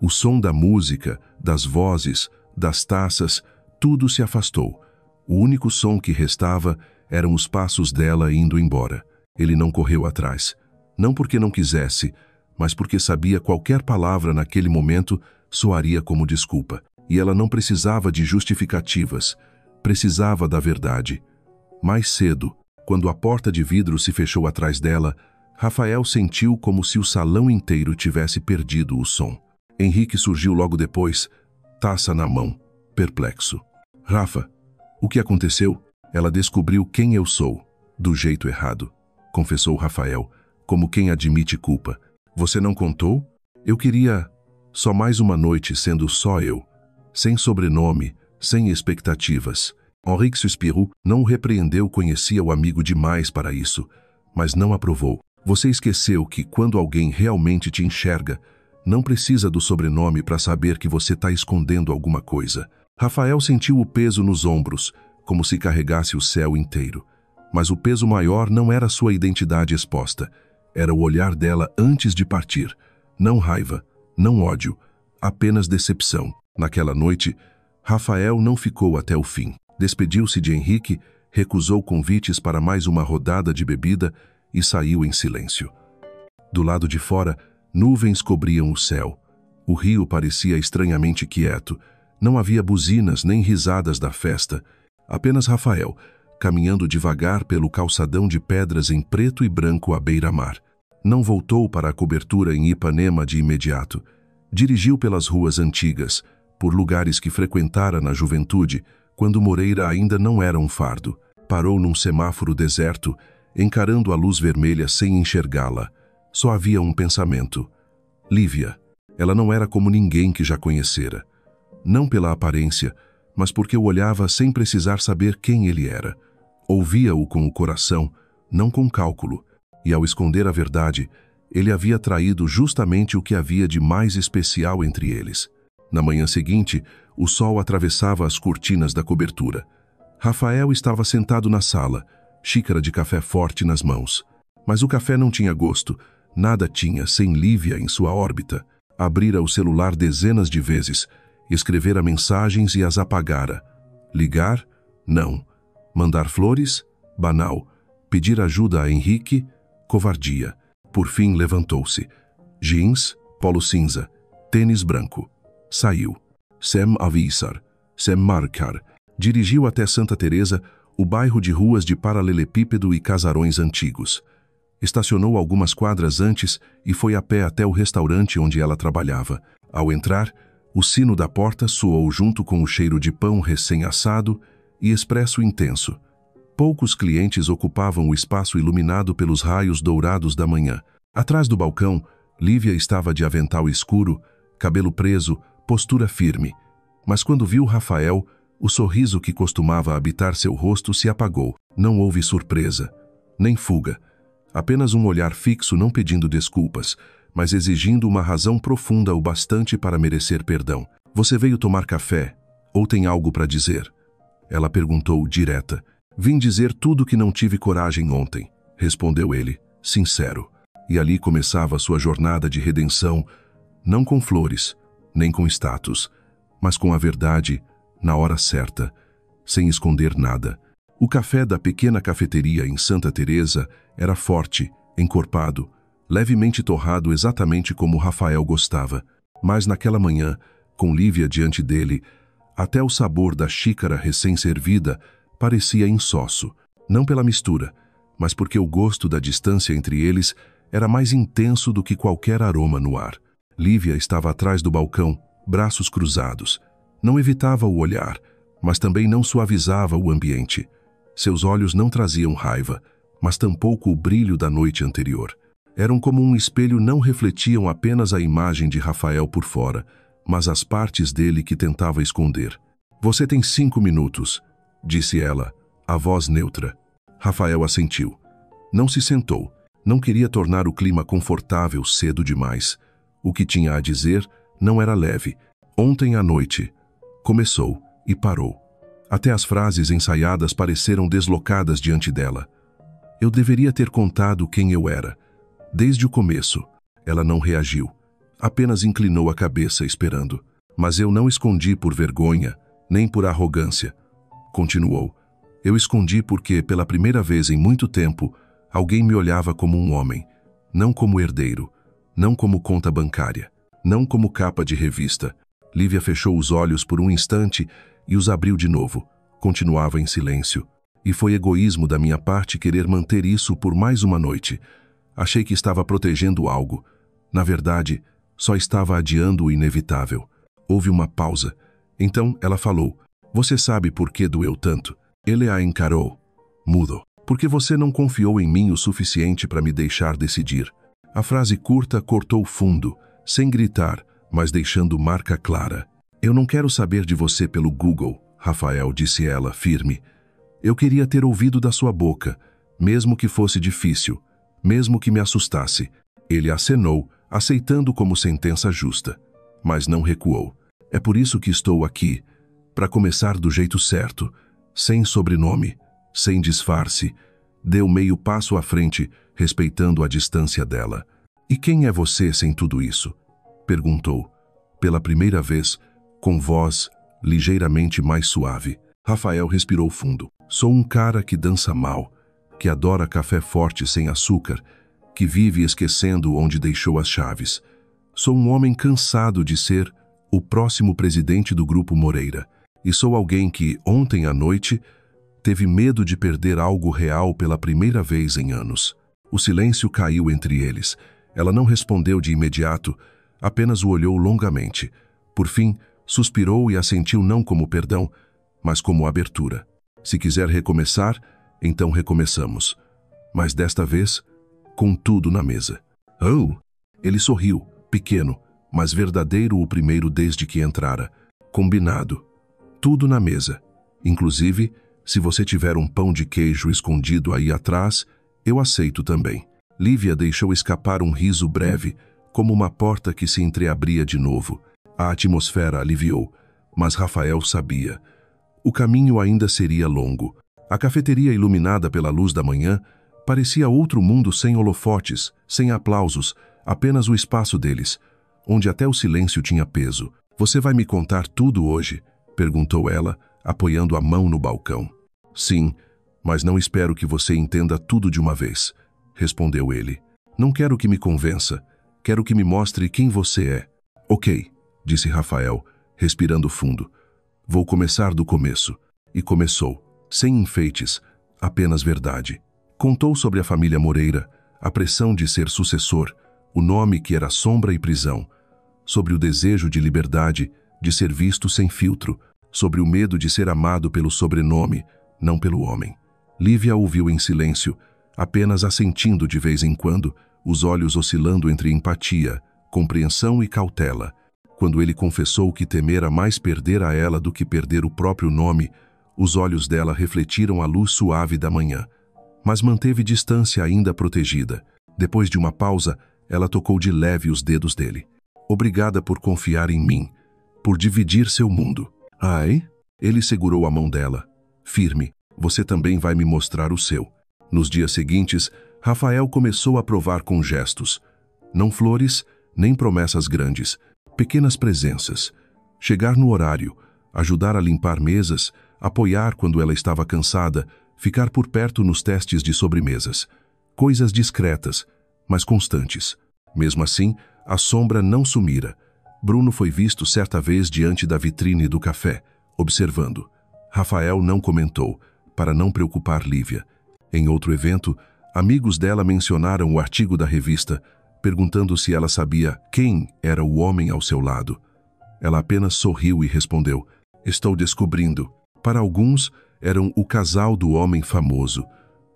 O som da música, das vozes, das taças, tudo se afastou. O único som que restava eram os passos dela indo embora. Ele não correu atrás. Não porque não quisesse, mas porque sabia qualquer palavra naquele momento soaria como desculpa. E ela não precisava de justificativas. Precisava da verdade. Mais cedo, quando a porta de vidro se fechou atrás dela, Rafael sentiu como se o salão inteiro tivesse perdido o som. Henrique surgiu logo depois, taça na mão, perplexo. Rafa, o que aconteceu? Ela descobriu quem eu sou, do jeito errado, confessou Rafael, como quem admite culpa. Você não contou? Eu queria só mais uma noite sendo só eu, sem sobrenome, sem expectativas. Henrique suspirou, não o repreendeu, conhecia o amigo demais para isso, mas não aprovou. Você esqueceu que quando alguém realmente te enxerga, não precisa do sobrenome para saber que você está escondendo alguma coisa. Rafael sentiu o peso nos ombros, como se carregasse o céu inteiro. Mas o peso maior não era sua identidade exposta. Era o olhar dela antes de partir. Não raiva, não ódio, apenas decepção. Naquela noite, Rafael não ficou até o fim. Despediu-se de Henrique, recusou convites para mais uma rodada de bebida e saiu em silêncio. Do lado de fora, nuvens cobriam o céu. O rio parecia estranhamente quieto. Não havia buzinas nem risadas da festa. Apenas Rafael, caminhando devagar pelo calçadão de pedras em preto e branco à beira-mar. Não voltou para a cobertura em Ipanema de imediato. Dirigiu pelas ruas antigas, por lugares que frequentara na juventude, quando Moreira ainda não era um fardo. Parou num semáforo deserto, encarando a luz vermelha sem enxergá-la. Só havia um pensamento. Lívia. Ela não era como ninguém que já conhecera. Não pela aparência, mas porque o olhava sem precisar saber quem ele era. Ouvia-o com o coração, não com cálculo, e ao esconder a verdade, ele havia traído justamente o que havia de mais especial entre eles. Na manhã seguinte, o sol atravessava as cortinas da cobertura. Rafael estava sentado na sala, xícara de café forte nas mãos. Mas o café não tinha gosto, nada tinha sem Lívia em sua órbita. Abrira o celular dezenas de vezes, escrevera mensagens e as apagara. Ligar? Não. Mandar flores? Banal. Pedir ajuda a Henrique? Covardia. Por fim levantou-se. Jeans, polo cinza, tênis branco. Saiu. Sem avisar, sem marcar. Dirigiu até Santa Teresa, o bairro de ruas de paralelepípedo e casarões antigos. Estacionou algumas quadras antes e foi a pé até o restaurante onde ela trabalhava. Ao entrar, o sino da porta soou junto com o cheiro de pão recém-assado e expresso intenso. Poucos clientes ocupavam o espaço iluminado pelos raios dourados da manhã. Atrás do balcão, Lívia estava de avental escuro, cabelo preso, postura firme. Mas quando viu Rafael, o sorriso que costumava habitar seu rosto se apagou. Não houve surpresa, nem fuga. Apenas um olhar fixo, não pedindo desculpas, mas exigindo uma razão profunda o bastante para merecer perdão. Você veio tomar café? Ou tem algo para dizer? Ela perguntou direta. Vim dizer tudo que não tive coragem ontem, respondeu ele, sincero. e ali começava sua jornada de redenção, não com flores, nem com status, mas com a verdade, na hora certa, sem esconder nada. O café da pequena cafeteria em Santa Teresa era forte, encorpado, levemente torrado exatamente como Rafael gostava. Mas naquela manhã, com Lívia diante dele, até o sabor da xícara recém-servida parecia insosso, não pela mistura, mas porque o gosto da distância entre eles era mais intenso do que qualquer aroma no ar. Lívia estava atrás do balcão, braços cruzados. Não evitava o olhar, mas também não suavizava o ambiente. Seus olhos não traziam raiva, mas tampouco o brilho da noite anterior. Eram como um espelho, não refletiam apenas a imagem de Rafael por fora, mas as partes dele que tentava esconder. "Você tem 5 minutos", disse ela, a voz neutra. Rafael assentiu. Não se sentou. Não queria tornar o clima confortável cedo demais. O que tinha a dizer não era leve. "Ontem à noite", começou e parou. Até as frases ensaiadas pareceram deslocadas diante dela. "Eu deveria ter contado quem eu era. Desde o começo." Ela não reagiu. Apenas inclinou a cabeça, esperando. "Mas eu não escondi por vergonha, nem por arrogância." Continuou. "Eu escondi porque, pela primeira vez em muito tempo, alguém me olhava como um homem, não como herdeiro, não como conta bancária, não como capa de revista." Lívia fechou os olhos por um instante e os abriu de novo. Continuava em silêncio. "E foi egoísmo da minha parte querer manter isso por mais uma noite. Achei que estava protegendo algo. Na verdade, só estava adiando o inevitável." Houve uma pausa. Então ela falou: "Você sabe por que doeu tanto?" Ele a encarou, mudo. "Porque você não confiou em mim o suficiente para me deixar decidir." A frase curta cortou fundo, sem gritar, mas deixando marca clara. "Eu não quero saber de você pelo Google", Rafael, disse ela, firme. "Eu queria ter ouvido da sua boca, mesmo que fosse difícil, mesmo que me assustasse." Ele acenou, aceitando como sentença justa, mas não recuou. "É por isso que estou aqui, para começar do jeito certo, sem sobrenome, sem disfarce." Deu meio passo à frente, respeitando a distância dela. "E quem é você sem tudo isso?" perguntou, pela primeira vez, com voz ligeiramente mais suave. Rafael respirou fundo. "Sou um cara que dança mal, que adora café forte sem açúcar, que vive esquecendo onde deixou as chaves. Sou um homem cansado de ser o próximo presidente do Grupo Moreira. E sou alguém que, ontem à noite, teve medo de perder algo real pela primeira vez em anos." O silêncio caiu entre eles. Ela não respondeu de imediato, apenas o olhou longamente. Por fim, suspirou e assentiu, não como perdão, mas como abertura. "Se quiser recomeçar, então recomeçamos. Mas desta vez, com tudo na mesa." "Oh!" Ele sorriu, pequeno, mas verdadeiro, o primeiro desde que entrara. "Combinado. Tudo na mesa. Inclusive, se você tiver um pão de queijo escondido aí atrás, eu aceito também." Lívia deixou escapar um riso breve, como uma porta que se entreabria de novo. A atmosfera aliviou, mas Rafael sabia. O caminho ainda seria longo. A cafeteria, iluminada pela luz da manhã, parecia outro mundo, sem holofotes, sem aplausos, apenas o espaço deles, onde até o silêncio tinha peso. "Você vai me contar tudo hoje?" perguntou ela, apoiando a mão no balcão. "Sim, mas não espero que você entenda tudo de uma vez", respondeu ele. "Não quero que me convença, quero que me mostre quem você é." "Ok", disse Rafael, respirando fundo. "Vou começar do começo." E começou, sem enfeites, apenas verdade. Contou sobre a família Moreira, a pressão de ser sucessor, o nome que era sombra e prisão, sobre o desejo de liberdade, de ser visto sem filtro, sobre o medo de ser amado pelo sobrenome, não pelo homem. Lívia ouviu em silêncio, apenas assentindo de vez em quando, os olhos oscilando entre empatia, compreensão e cautela. Quando ele confessou que temera mais perder a ela do que perder o próprio nome, os olhos dela refletiram a luz suave da manhã. Mas manteve distância, ainda protegida. Depois de uma pausa, ela tocou de leve os dedos dele. "Obrigada por confiar em mim, por dividir seu mundo." "Ai?" Ele segurou a mão dela. Firme. "Você também vai me mostrar o seu." Nos dias seguintes, Rafael começou a provar com gestos. Não flores, nem promessas grandes, pequenas presenças. Chegar no horário, ajudar a limpar mesas, apoiar quando ela estava cansada, ficar por perto nos testes de sobremesas. Coisas discretas, mas constantes. Mesmo assim, a sombra não sumira. Bruno foi visto certa vez diante da vitrine do café, observando. Rafael não comentou, para não preocupar Lívia. Em outro evento, amigos dela mencionaram o artigo da revista, perguntando se ela sabia quem era o homem ao seu lado. Ela apenas sorriu e respondeu: "Estou descobrindo." Para alguns, eram o casal do homem famoso.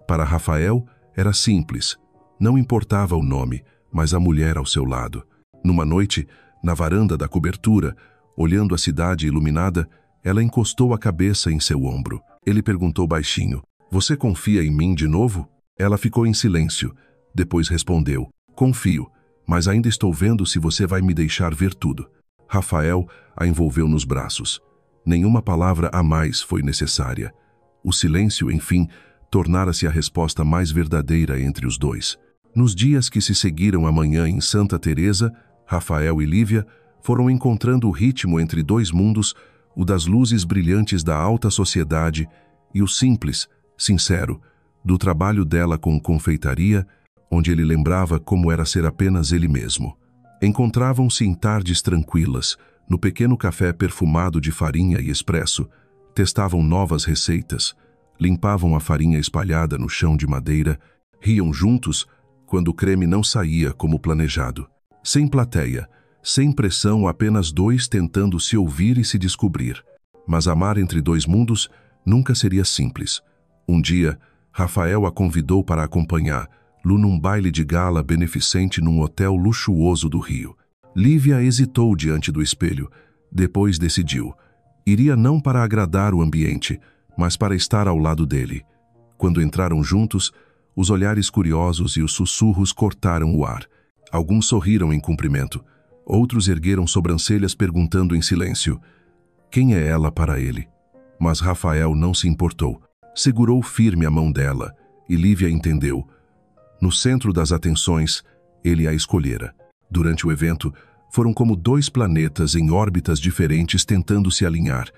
Para Rafael, era simples. Não importava o nome, mas a mulher ao seu lado. Numa noite, na varanda da cobertura, olhando a cidade iluminada, ela encostou a cabeça em seu ombro. Ele perguntou baixinho: "Você confia em mim de novo?" Ela ficou em silêncio. Depois respondeu: "Confio, mas ainda estou vendo se você vai me deixar ver tudo." Rafael a envolveu nos braços. Nenhuma palavra a mais foi necessária. O silêncio, enfim, tornara-se a resposta mais verdadeira entre os dois. Nos dias que se seguiram a manhã em Santa Teresa, Rafael e Lívia foram encontrando o ritmo entre dois mundos, o das luzes brilhantes da alta sociedade e o simples, sincero, do trabalho dela com confeitaria, onde ele lembrava como era ser apenas ele mesmo. Encontravam-se em tardes tranquilas, no pequeno café perfumado de farinha e expresso, testavam novas receitas, limpavam a farinha espalhada no chão de madeira, riam juntos quando o creme não saía como planejado. Sem plateia, sem pressão, apenas dois tentando se ouvir e se descobrir. Mas amar entre dois mundos nunca seria simples. Um dia, Rafael a convidou para acompanhar Lu num baile de gala beneficente num hotel luxuoso do Rio. Lívia hesitou diante do espelho. Depois decidiu. Iria não para agradar o ambiente, mas para estar ao lado dele. Quando entraram juntos, os olhares curiosos e os sussurros cortaram o ar. Alguns sorriram em cumprimento. Outros ergueram sobrancelhas perguntando em silêncio: quem é ela para ele? Mas Rafael não se importou. Segurou firme a mão dela, e Lívia entendeu. No centro das atenções, ele a escolhera. Durante o evento, foram como dois planetas em órbitas diferentes tentando se alinhar.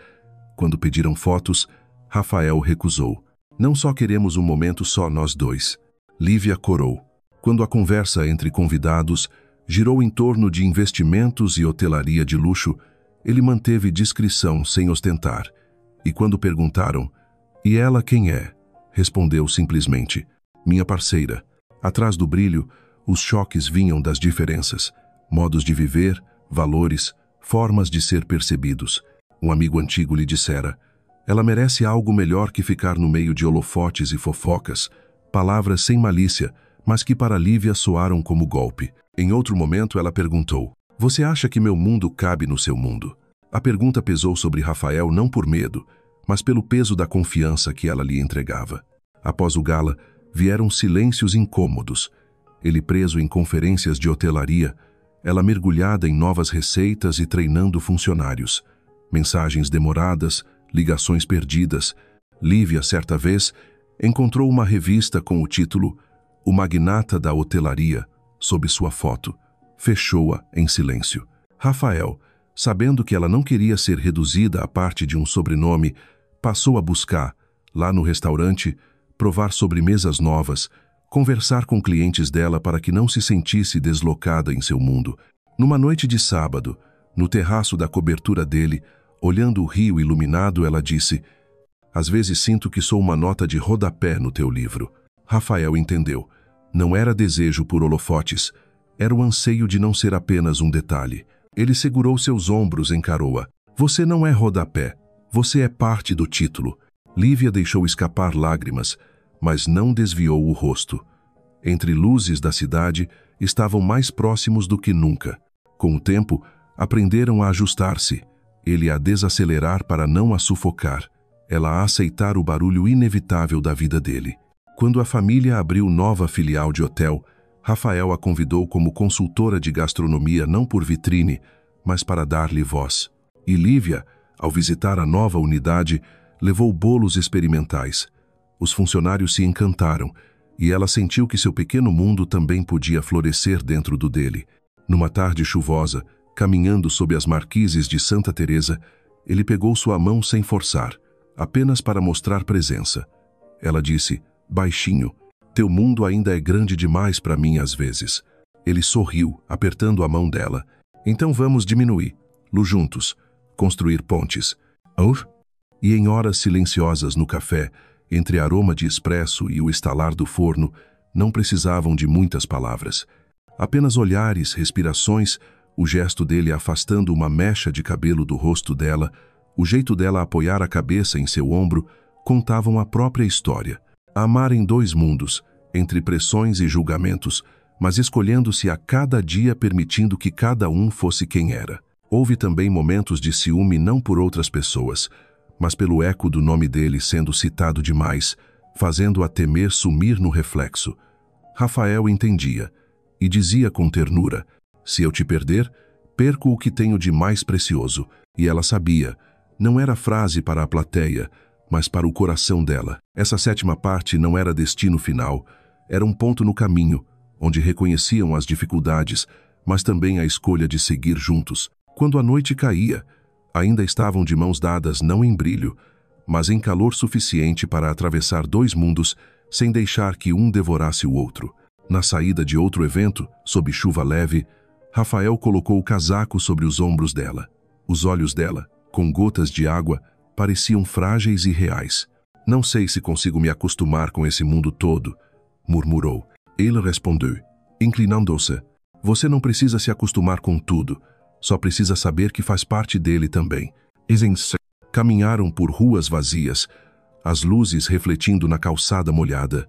Quando pediram fotos, Rafael recusou. "Não só queremos um momento só nós dois." Lívia corou. Quando a conversa entre convidados girou em torno de investimentos e hotelaria de luxo, ele manteve discrição sem ostentar. E quando perguntaram: "E ela quem é?", respondeu simplesmente: "Minha parceira." Atrás do brilho, os choques vinham das diferenças. Modos de viver, valores, formas de ser percebidos. Um amigo antigo lhe dissera: "Ela merece algo melhor que ficar no meio de holofotes e fofocas." Palavras sem malícia, mas que para Lívia soaram como golpe. Em outro momento ela perguntou: "Você acha que meu mundo cabe no seu mundo?" A pergunta pesou sobre Rafael não por medo, mas pelo peso da confiança que ela lhe entregava. Após o gala, vieram silêncios incômodos. Ele preso em conferências de hotelaria, ela mergulhada em novas receitas e treinando funcionários. Mensagens demoradas, ligações perdidas. Lívia, certa vez, encontrou uma revista com o título "O Magnata da Hotelaria" sob sua foto. Fechou-a em silêncio. Rafael, sabendo que ela não queria ser reduzida à parte de um sobrenome, passou a buscar, lá no restaurante, provar sobremesas novas, conversar com clientes dela para que não se sentisse deslocada em seu mundo. Numa noite de sábado, no terraço da cobertura dele, olhando o rio iluminado, ela disse: "Às vezes sinto que sou uma nota de rodapé no teu livro." Rafael entendeu. Não era desejo por holofotes, era o anseio de não ser apenas um detalhe. Ele segurou seus ombros e encarou-a. "Você não é rodapé, você é parte do título." Lívia deixou escapar lágrimas, mas não desviou o rosto. Entre luzes da cidade, estavam mais próximos do que nunca. Com o tempo, aprenderam a ajustar-se. Ele a desacelerar para não a sufocar. Ela a aceitar o barulho inevitável da vida dele. Quando a família abriu nova filial de hotel, Rafael a convidou como consultora de gastronomia não por vitrine, mas para dar-lhe voz. E Lívia, ao visitar a nova unidade, levou bolos experimentais. Os funcionários se encantaram. e ela sentiu que seu pequeno mundo também podia florescer dentro do dele. Numa tarde chuvosa, caminhando sob as marquises de Santa Teresa, ele pegou sua mão sem forçar, apenas para mostrar presença. Ela disse, baixinho, teu mundo ainda é grande demais para mim às vezes. Ele sorriu, apertando a mão dela. Então vamos diminuir, juntos, construir pontes. E em horas silenciosas no café, entre aroma de expresso e o estalar do forno, não precisavam de muitas palavras. Apenas olhares, respirações, o gesto dele afastando uma mecha de cabelo do rosto dela, o jeito dela apoiar a cabeça em seu ombro, contavam a própria história. Amar em dois mundos, entre pressões e julgamentos, mas escolhendo-se a cada dia permitindo que cada um fosse quem era. Houve também momentos de ciúme não por outras pessoas, mas pelo eco do nome dele sendo citado demais, fazendo-a temer sumir no reflexo. Rafael entendia, e dizia com ternura, se eu te perder, perco o que tenho de mais precioso. E ela sabia, não era frase para a plateia, mas para o coração dela. Essa sétima parte não era destino final, era um ponto no caminho, onde reconheciam as dificuldades, mas também a escolha de seguir juntos. Quando a noite caía, ainda estavam de mãos dadas não em brilho, mas em calor suficiente para atravessar dois mundos sem deixar que um devorasse o outro. Na saída de outro evento, sob chuva leve, Rafael colocou o casaco sobre os ombros dela. Os olhos dela, com gotas de água, pareciam frágeis e reais. Não sei se consigo me acostumar com esse mundo todo, murmurou. Ele respondeu, inclinando-se, você não precisa se acostumar com tudo, só precisa saber que faz parte dele também. Caminharam por ruas vazias, as luzes refletindo na calçada molhada.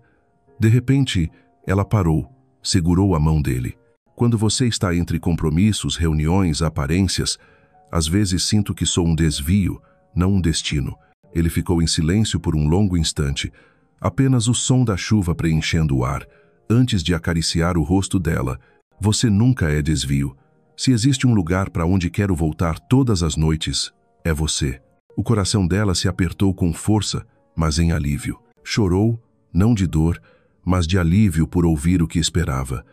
De repente, ela parou, segurou a mão dele. Quando você está entre compromissos, reuniões, aparências, às vezes sinto que sou um desvio, não um destino. Ele ficou em silêncio por um longo instante, apenas o som da chuva preenchendo o ar, antes de acariciar o rosto dela. Você nunca é desvio. Se existe um lugar para onde quero voltar todas as noites, é você. O coração dela se apertou com força, mas em alívio. Chorou, não de dor, mas de alívio por ouvir o que esperava.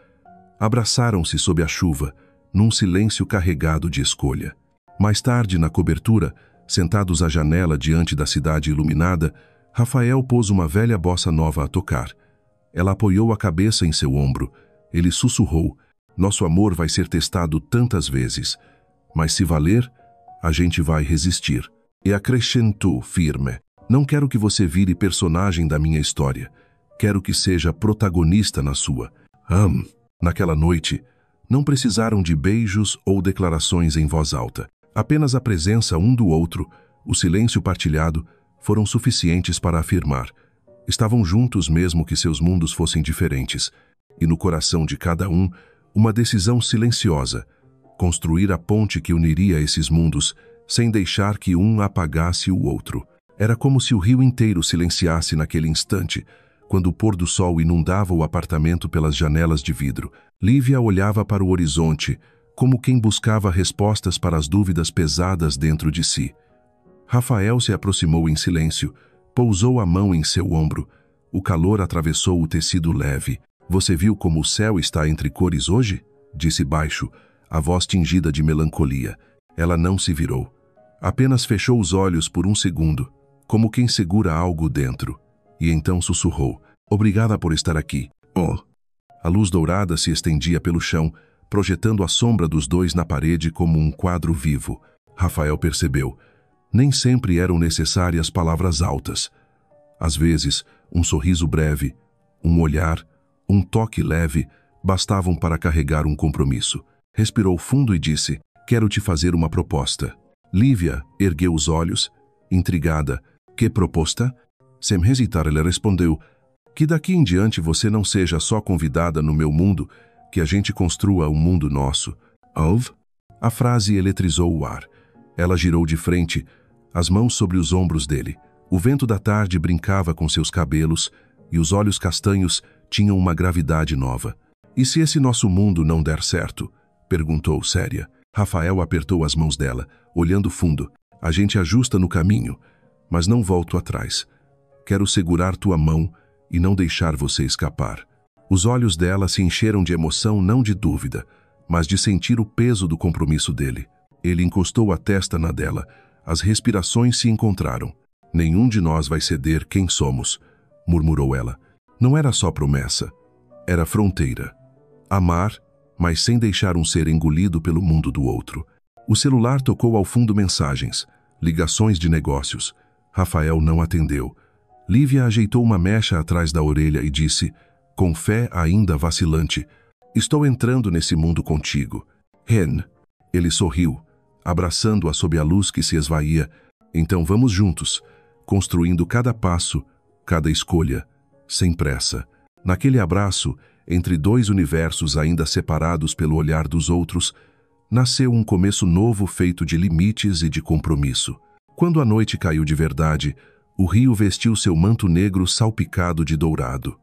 Abraçaram-se sob a chuva, num silêncio carregado de escolha. Mais tarde, na cobertura, sentados à janela diante da cidade iluminada, Rafael pôs uma velha bossa nova a tocar. Ela apoiou a cabeça em seu ombro. Ele sussurrou, nosso amor vai ser testado tantas vezes, mas se valer, a gente vai resistir. E acrescentou firme, não quero que você vire personagem da minha história. Quero que seja protagonista na sua. Naquela noite, não precisaram de beijos ou declarações em voz alta. Apenas a presença um do outro, o silêncio partilhado, foram suficientes para afirmar. Estavam juntos mesmo que seus mundos fossem diferentes. E no coração de cada um, uma decisão silenciosa. Construir a ponte que uniria esses mundos, sem deixar que um apagasse o outro. Era como se o rio inteiro silenciasse naquele instante, quando o pôr do sol inundava o apartamento pelas janelas de vidro. Lívia olhava para o horizonte, como quem buscava respostas para as dúvidas pesadas dentro de si. Rafael se aproximou em silêncio, pousou a mão em seu ombro. O calor atravessou o tecido leve. Você viu como o céu está entre cores hoje? Disse baixo, a voz tingida de melancolia. Ela não se virou. Apenas fechou os olhos por um segundo, como quem segura algo dentro. E então sussurrou, obrigada por estar aqui. Oh! A luz dourada se estendia pelo chão, projetando a sombra dos dois na parede como um quadro vivo. Rafael percebeu. Nem sempre eram necessárias palavras altas. Às vezes, um sorriso breve, um olhar, um toque leve, bastavam para carregar um compromisso. Respirou fundo e disse, quero te fazer uma proposta. Lívia ergueu os olhos, intrigada. Que proposta? Sem hesitar, ele respondeu, que daqui em diante você não seja só convidada no meu mundo, que a gente construa um mundo nosso. Ouve? A frase eletrizou o ar. Ela girou de frente, as mãos sobre os ombros dele. O vento da tarde brincava com seus cabelos e os olhos castanhos tinham uma gravidade nova. E se esse nosso mundo não der certo? Perguntou séria. Rafael apertou as mãos dela, olhando fundo. A gente ajusta no caminho, mas não volto atrás. Quero segurar tua mão e não deixar você escapar. Os olhos dela se encheram de emoção, não de dúvida, mas de sentir o peso do compromisso dele. Ele encostou a testa na dela. As respirações se encontraram. Nenhum de nós vai ceder quem somos, murmurou ela. Não era só promessa, era fronteira. Amar, mas sem deixar um ser engolido pelo mundo do outro. O celular tocou ao fundo mensagens, ligações de negócios. Rafael não atendeu. Lívia ajeitou uma mecha atrás da orelha e disse, com fé ainda vacilante, estou entrando nesse mundo contigo. Ren. Ele sorriu, abraçando-a sob a luz que se esvaía. Então vamos juntos, construindo cada passo, cada escolha, sem pressa. Naquele abraço, entre dois universos ainda separados pelo olhar dos outros, nasceu um começo novo feito de limites e de compromisso. Quando a noite caiu de verdade, o rio vestiu seu manto negro salpicado de dourado.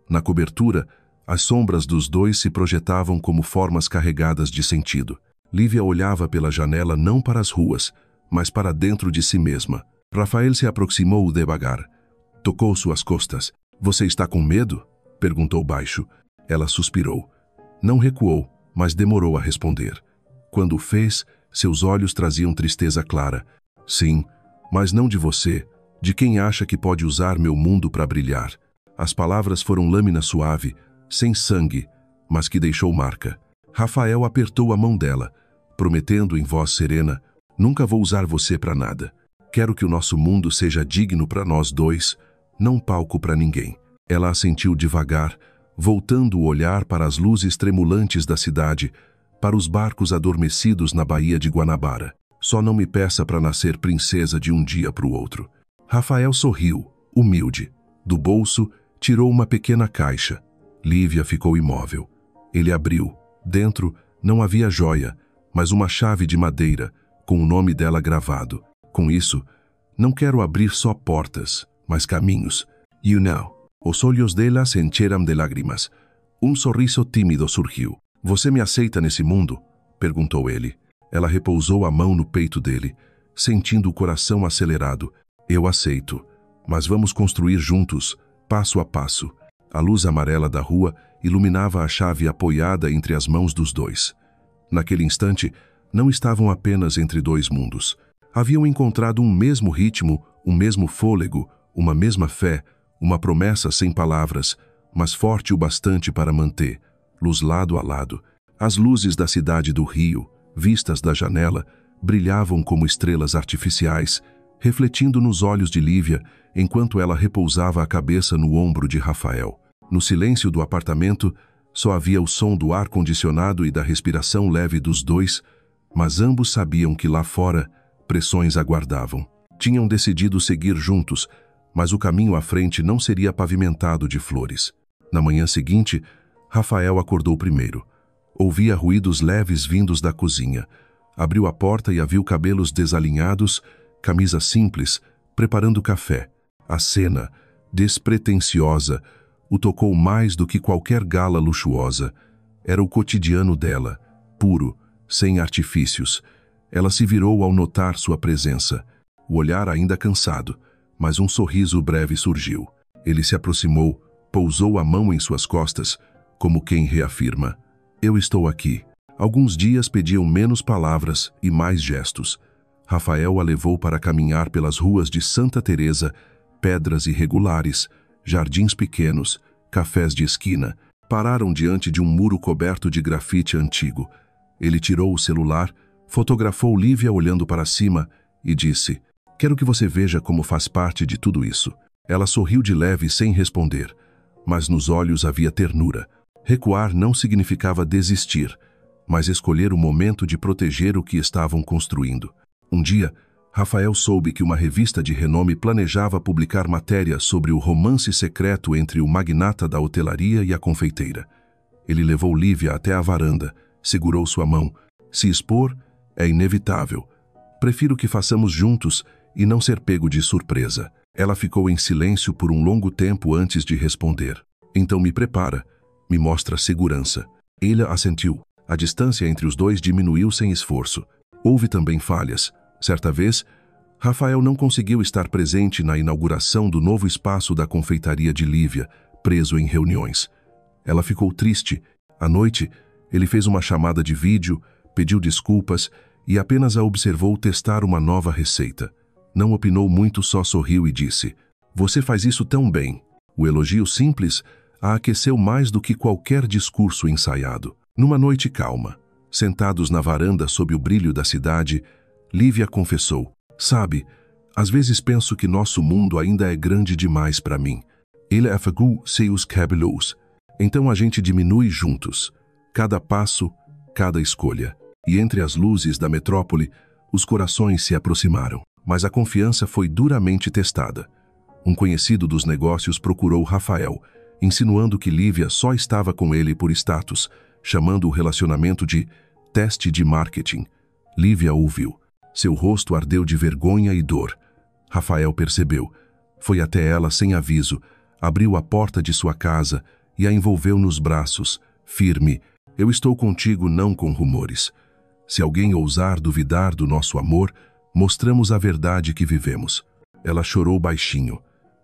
Na cobertura, as sombras dos dois se projetavam como formas carregadas de sentido. Lívia olhava pela janela não para as ruas, mas para dentro de si mesma. Rafael se aproximou devagar. Tocou suas costas. Você está com medo? Perguntou baixo. Ela suspirou. Não recuou, mas demorou a responder. Quando o fez, seus olhos traziam tristeza clara. Sim, mas não de você, de quem acha que pode usar meu mundo para brilhar. As palavras foram lâmina suave, sem sangue, mas que deixou marca. Rafael apertou a mão dela, prometendo em voz serena, nunca vou usar você para nada. Quero que o nosso mundo seja digno para nós dois, não palco para ninguém. Ela assentiu devagar, voltando o olhar para as luzes tremulantes da cidade, para os barcos adormecidos na Baía de Guanabara. Só não me peça para nascer princesa de um dia para o outro. Rafael sorriu, humilde. Do bolso, tirou uma pequena caixa. Lívia ficou imóvel. Ele abriu. Dentro, não havia joia, mas uma chave de madeira, com o nome dela gravado. Com isso, não quero abrir só portas, mas caminhos. You know. Os olhos dela se encheram de lágrimas. Um sorriso tímido surgiu. Você me aceita nesse mundo? Perguntou ele. Ela repousou a mão no peito dele, sentindo o coração acelerado. Eu aceito, mas vamos construir juntos, passo a passo. A luz amarela da rua iluminava a chave apoiada entre as mãos dos dois. Naquele instante, não estavam apenas entre dois mundos. Haviam encontrado um mesmo ritmo, um mesmo fôlego, uma mesma fé, uma promessa sem palavras, mas forte o bastante para manter, luz lado a lado. As luzes da cidade do Rio, vistas da janela, brilhavam como estrelas artificiais, refletindo nos olhos de Lívia, enquanto ela repousava a cabeça no ombro de Rafael. No silêncio do apartamento, só havia o som do ar-condicionado e da respiração leve dos dois, mas ambos sabiam que lá fora, pressões aguardavam. Tinham decidido seguir juntos, mas o caminho à frente não seria pavimentado de flores. Na manhã seguinte, Rafael acordou primeiro. Ouvia ruídos leves vindos da cozinha. Abriu a porta e a viu cabelos desalinhados, camisa simples, preparando café. A cena, despretensiosa, o tocou mais do que qualquer gala luxuosa. Era o cotidiano dela, puro, sem artifícios. Ela se virou ao notar sua presença. O olhar ainda cansado, mas um sorriso breve surgiu. Ele se aproximou, pousou a mão em suas costas, como quem reafirma: eu estou aqui. Alguns dias pediam menos palavras e mais gestos. Rafael a levou para caminhar pelas ruas de Santa Teresa, pedras irregulares, jardins pequenos, cafés de esquina. Pararam diante de um muro coberto de grafite antigo. Ele tirou o celular, fotografou Lívia olhando para cima e disse: quero que você veja como faz parte de tudo isso. Ela sorriu de leve sem responder, mas nos olhos havia ternura. Recuar não significava desistir, mas escolher o momento de proteger o que estavam construindo. Um dia, Rafael soube que uma revista de renome planejava publicar matéria sobre o romance secreto entre o magnata da hotelaria e a confeiteira. Ele levou Lívia até a varanda, segurou sua mão. Se expor é inevitável. Prefiro que façamos juntos e não ser pego de surpresa. Ela ficou em silêncio por um longo tempo antes de responder. Então me prepara, me mostra segurança. Ele assentiu. A distância entre os dois diminuiu sem esforço. Houve também falhas. Certa vez, Rafael não conseguiu estar presente na inauguração do novo espaço da confeitaria de Lívia, preso em reuniões. Ela ficou triste. À noite, ele fez uma chamada de vídeo, pediu desculpas e apenas a observou testar uma nova receita. Não opinou muito, só sorriu e disse: "Você faz isso tão bem." O elogio simples a aqueceu mais do que qualquer discurso ensaiado. Numa noite calma, sentados na varanda sob o brilho da cidade, Lívia confessou: "Sabe, às vezes penso que nosso mundo ainda é grande demais para mim. Ele é fagu seus cabelos. Então a gente diminui juntos. Cada passo, cada escolha." E entre as luzes da metrópole, os corações se aproximaram. Mas a confiança foi duramente testada. Um conhecido dos negócios procurou Rafael, insinuando que Lívia só estava com ele por status, chamando o relacionamento de teste de marketing. Lívia ouviu. Seu rosto ardeu de vergonha e dor. Rafael percebeu. Foi até ela sem aviso, abriu a porta de sua casa e a envolveu nos braços, firme. "Eu estou contigo, não com rumores. Se alguém ousar duvidar do nosso amor, mostramos a verdade que vivemos." Ela chorou baixinho.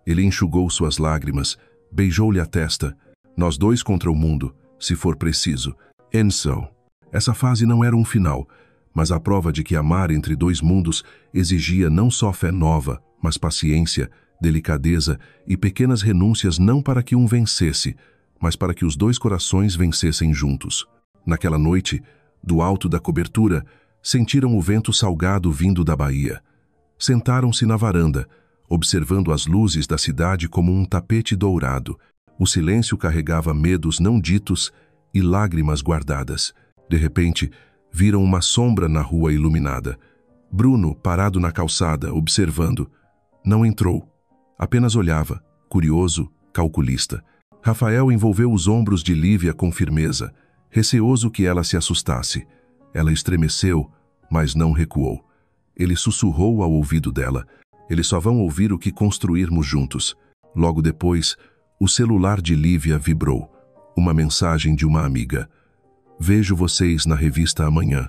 Ele enxugou suas lágrimas, beijou-lhe a testa. "Nós dois contra o mundo, se for preciso." Enso. Essa fase não era um final, mas a prova de que amar entre dois mundos exigia não só fé nova, mas paciência, delicadeza e pequenas renúncias, não para que um vencesse, mas para que os dois corações vencessem juntos. Naquela noite, do alto da cobertura, sentiram o vento salgado vindo da baía. Sentaram-se na varanda, observando as luzes da cidade como um tapete dourado. O silêncio carregava medos não ditos e lágrimas guardadas. De repente, viram uma sombra na rua iluminada. Bruno, parado na calçada, observando. Não entrou. Apenas olhava, curioso, calculista. Rafael envolveu os ombros de Lívia com firmeza, receoso que ela se assustasse. Ela estremeceu, mas não recuou. Ele sussurrou ao ouvido dela: "Eles só vão ouvir o que construirmos juntos." Logo depois, o celular de Lívia vibrou. Uma mensagem de uma amiga: "Vejo vocês na revista amanhã.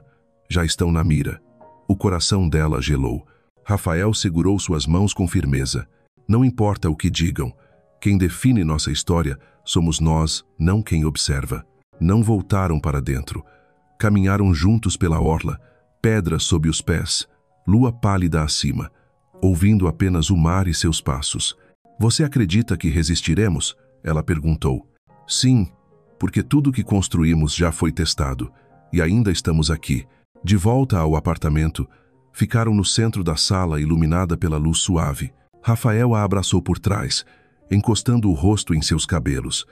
Já estão na mira." O coração dela gelou. Rafael segurou suas mãos com firmeza. "Não importa o que digam. Quem define nossa história somos nós, não quem observa." Não voltaram para dentro. Caminharam juntos pela orla, pedras sob os pés, lua pálida acima, ouvindo apenas o mar e seus passos. "Você acredita que resistiremos?" ela perguntou. "Sim, porque tudo que construímos já foi testado, e ainda estamos aqui." De volta ao apartamento, ficaram no centro da sala iluminada pela luz suave. Rafael a abraçou por trás, encostando o rosto em seus cabelos.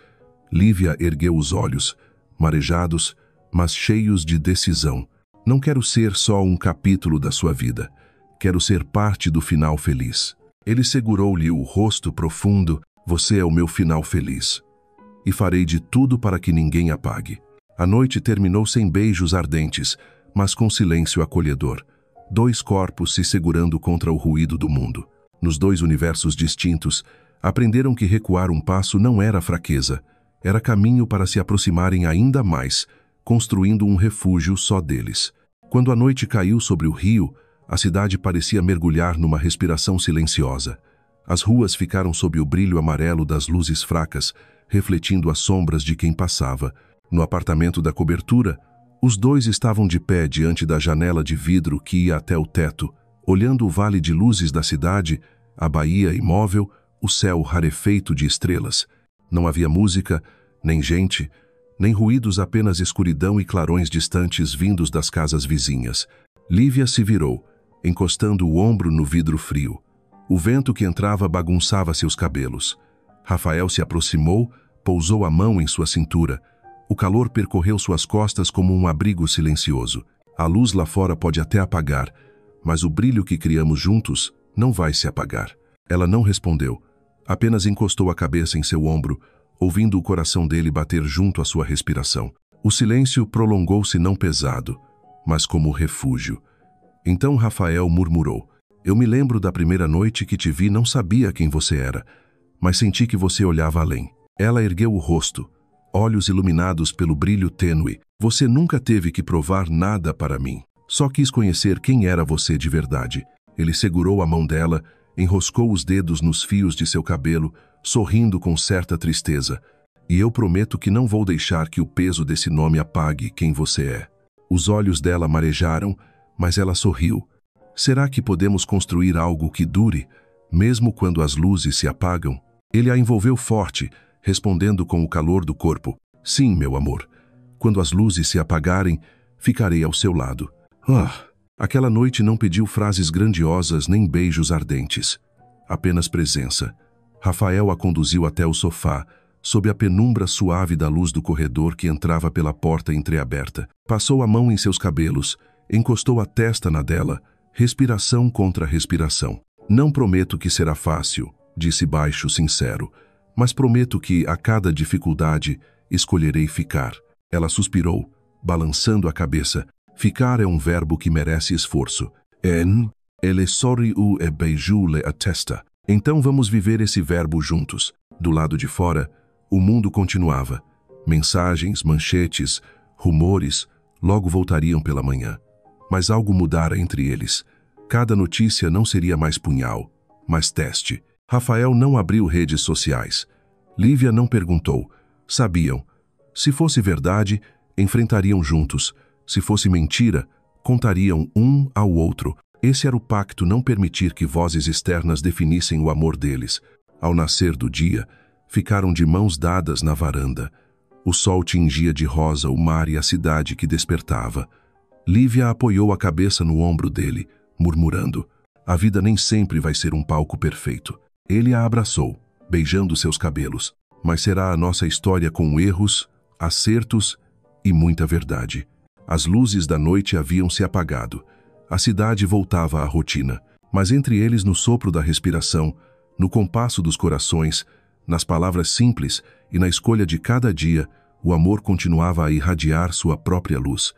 Lívia ergueu os olhos, marejados, mas cheios de decisão. "Não quero ser só um capítulo da sua vida. Quero ser parte do final feliz." Ele segurou-lhe o rosto profundo. "Você é o meu final feliz. E farei de tudo para que ninguém apague." A noite terminou sem beijos ardentes, mas com silêncio acolhedor. Dois corpos se segurando contra o ruído do mundo. Nos dois universos distintos, aprenderam que recuar um passo não era fraqueza, era caminho para se aproximarem ainda mais, construindo um refúgio só deles. Quando a noite caiu sobre o rio, a cidade parecia mergulhar numa respiração silenciosa. As ruas ficaram sob o brilho amarelo das luzes fracas, refletindo as sombras de quem passava. No apartamento da cobertura, os dois estavam de pé diante da janela de vidro que ia até o teto, olhando o vale de luzes da cidade, a baía imóvel, o céu rarefeito de estrelas. Não havia música, nem gente, nem ruídos, apenas escuridão e clarões distantes vindos das casas vizinhas. Lívia se virou, encostando o ombro no vidro frio. O vento que entrava bagunçava seus cabelos. Rafael se aproximou, pousou a mão em sua cintura. O calor percorreu suas costas como um abrigo silencioso. A luz lá fora pode até apagar, mas o brilho que criamos juntos não vai se apagar. Ela não respondeu, apenas encostou a cabeça em seu ombro, ouvindo o coração dele bater junto à sua respiração. O silêncio prolongou-se não pesado, mas como refúgio. Então Rafael murmurou: "Eu me lembro da primeira noite que te vi, não sabia quem você era, mas senti que você olhava além." Ela ergueu o rosto, olhos iluminados pelo brilho tênue. "Você nunca teve que provar nada para mim. Só quis conhecer quem era você de verdade." Ele segurou a mão dela, enroscou os dedos nos fios de seu cabelo, sorrindo com certa tristeza. E eu prometo que não vou deixar que o peso desse nome apague quem você é. Os olhos dela marejaram, mas ela sorriu. Será que podemos construir algo que dure, mesmo quando as luzes se apagam? Ele a envolveu forte, respondendo com o calor do corpo. Sim, meu amor. Quando as luzes se apagarem, ficarei ao seu lado. Aquela noite não pediu frases grandiosas nem beijos ardentes. Apenas presença. Rafael a conduziu até o sofá, sob a penumbra suave da luz do corredor que entrava pela porta entreaberta. Passou a mão em seus cabelos, encostou a testa na dela, respiração contra respiração. Não prometo que será fácil, disse baixo, sincero, mas prometo que, a cada dificuldade, escolherei ficar. Ela suspirou, balançando a cabeça. Ficar é um verbo que merece esforço. Ele sorriu e beijou-lhe a testa. Então vamos viver esse verbo juntos. Do lado de fora, o mundo continuava. Mensagens, manchetes, rumores, logo voltariam pela manhã. Mas algo mudara entre eles. Cada notícia não seria mais punhal, mas teste. Rafael não abriu redes sociais. Lívia não perguntou. Sabiam. Se fosse verdade, enfrentariam juntos. Se fosse mentira, contariam um ao outro. Esse era o pacto, não permitir que vozes externas definissem o amor deles. Ao nascer do dia, ficaram de mãos dadas na varanda. O sol tingia de rosa o mar e a cidade que despertava. Lívia apoiou a cabeça no ombro dele, murmurando: a vida nem sempre vai ser um palco perfeito. Ele a abraçou, beijando seus cabelos. Mas será a nossa história com erros, acertos e muita verdade. As luzes da noite haviam se apagado. A cidade voltava à rotina. Mas entre eles, no sopro da respiração, no compasso dos corações, nas palavras simples e na escolha de cada dia, o amor continuava a irradiar sua própria luz.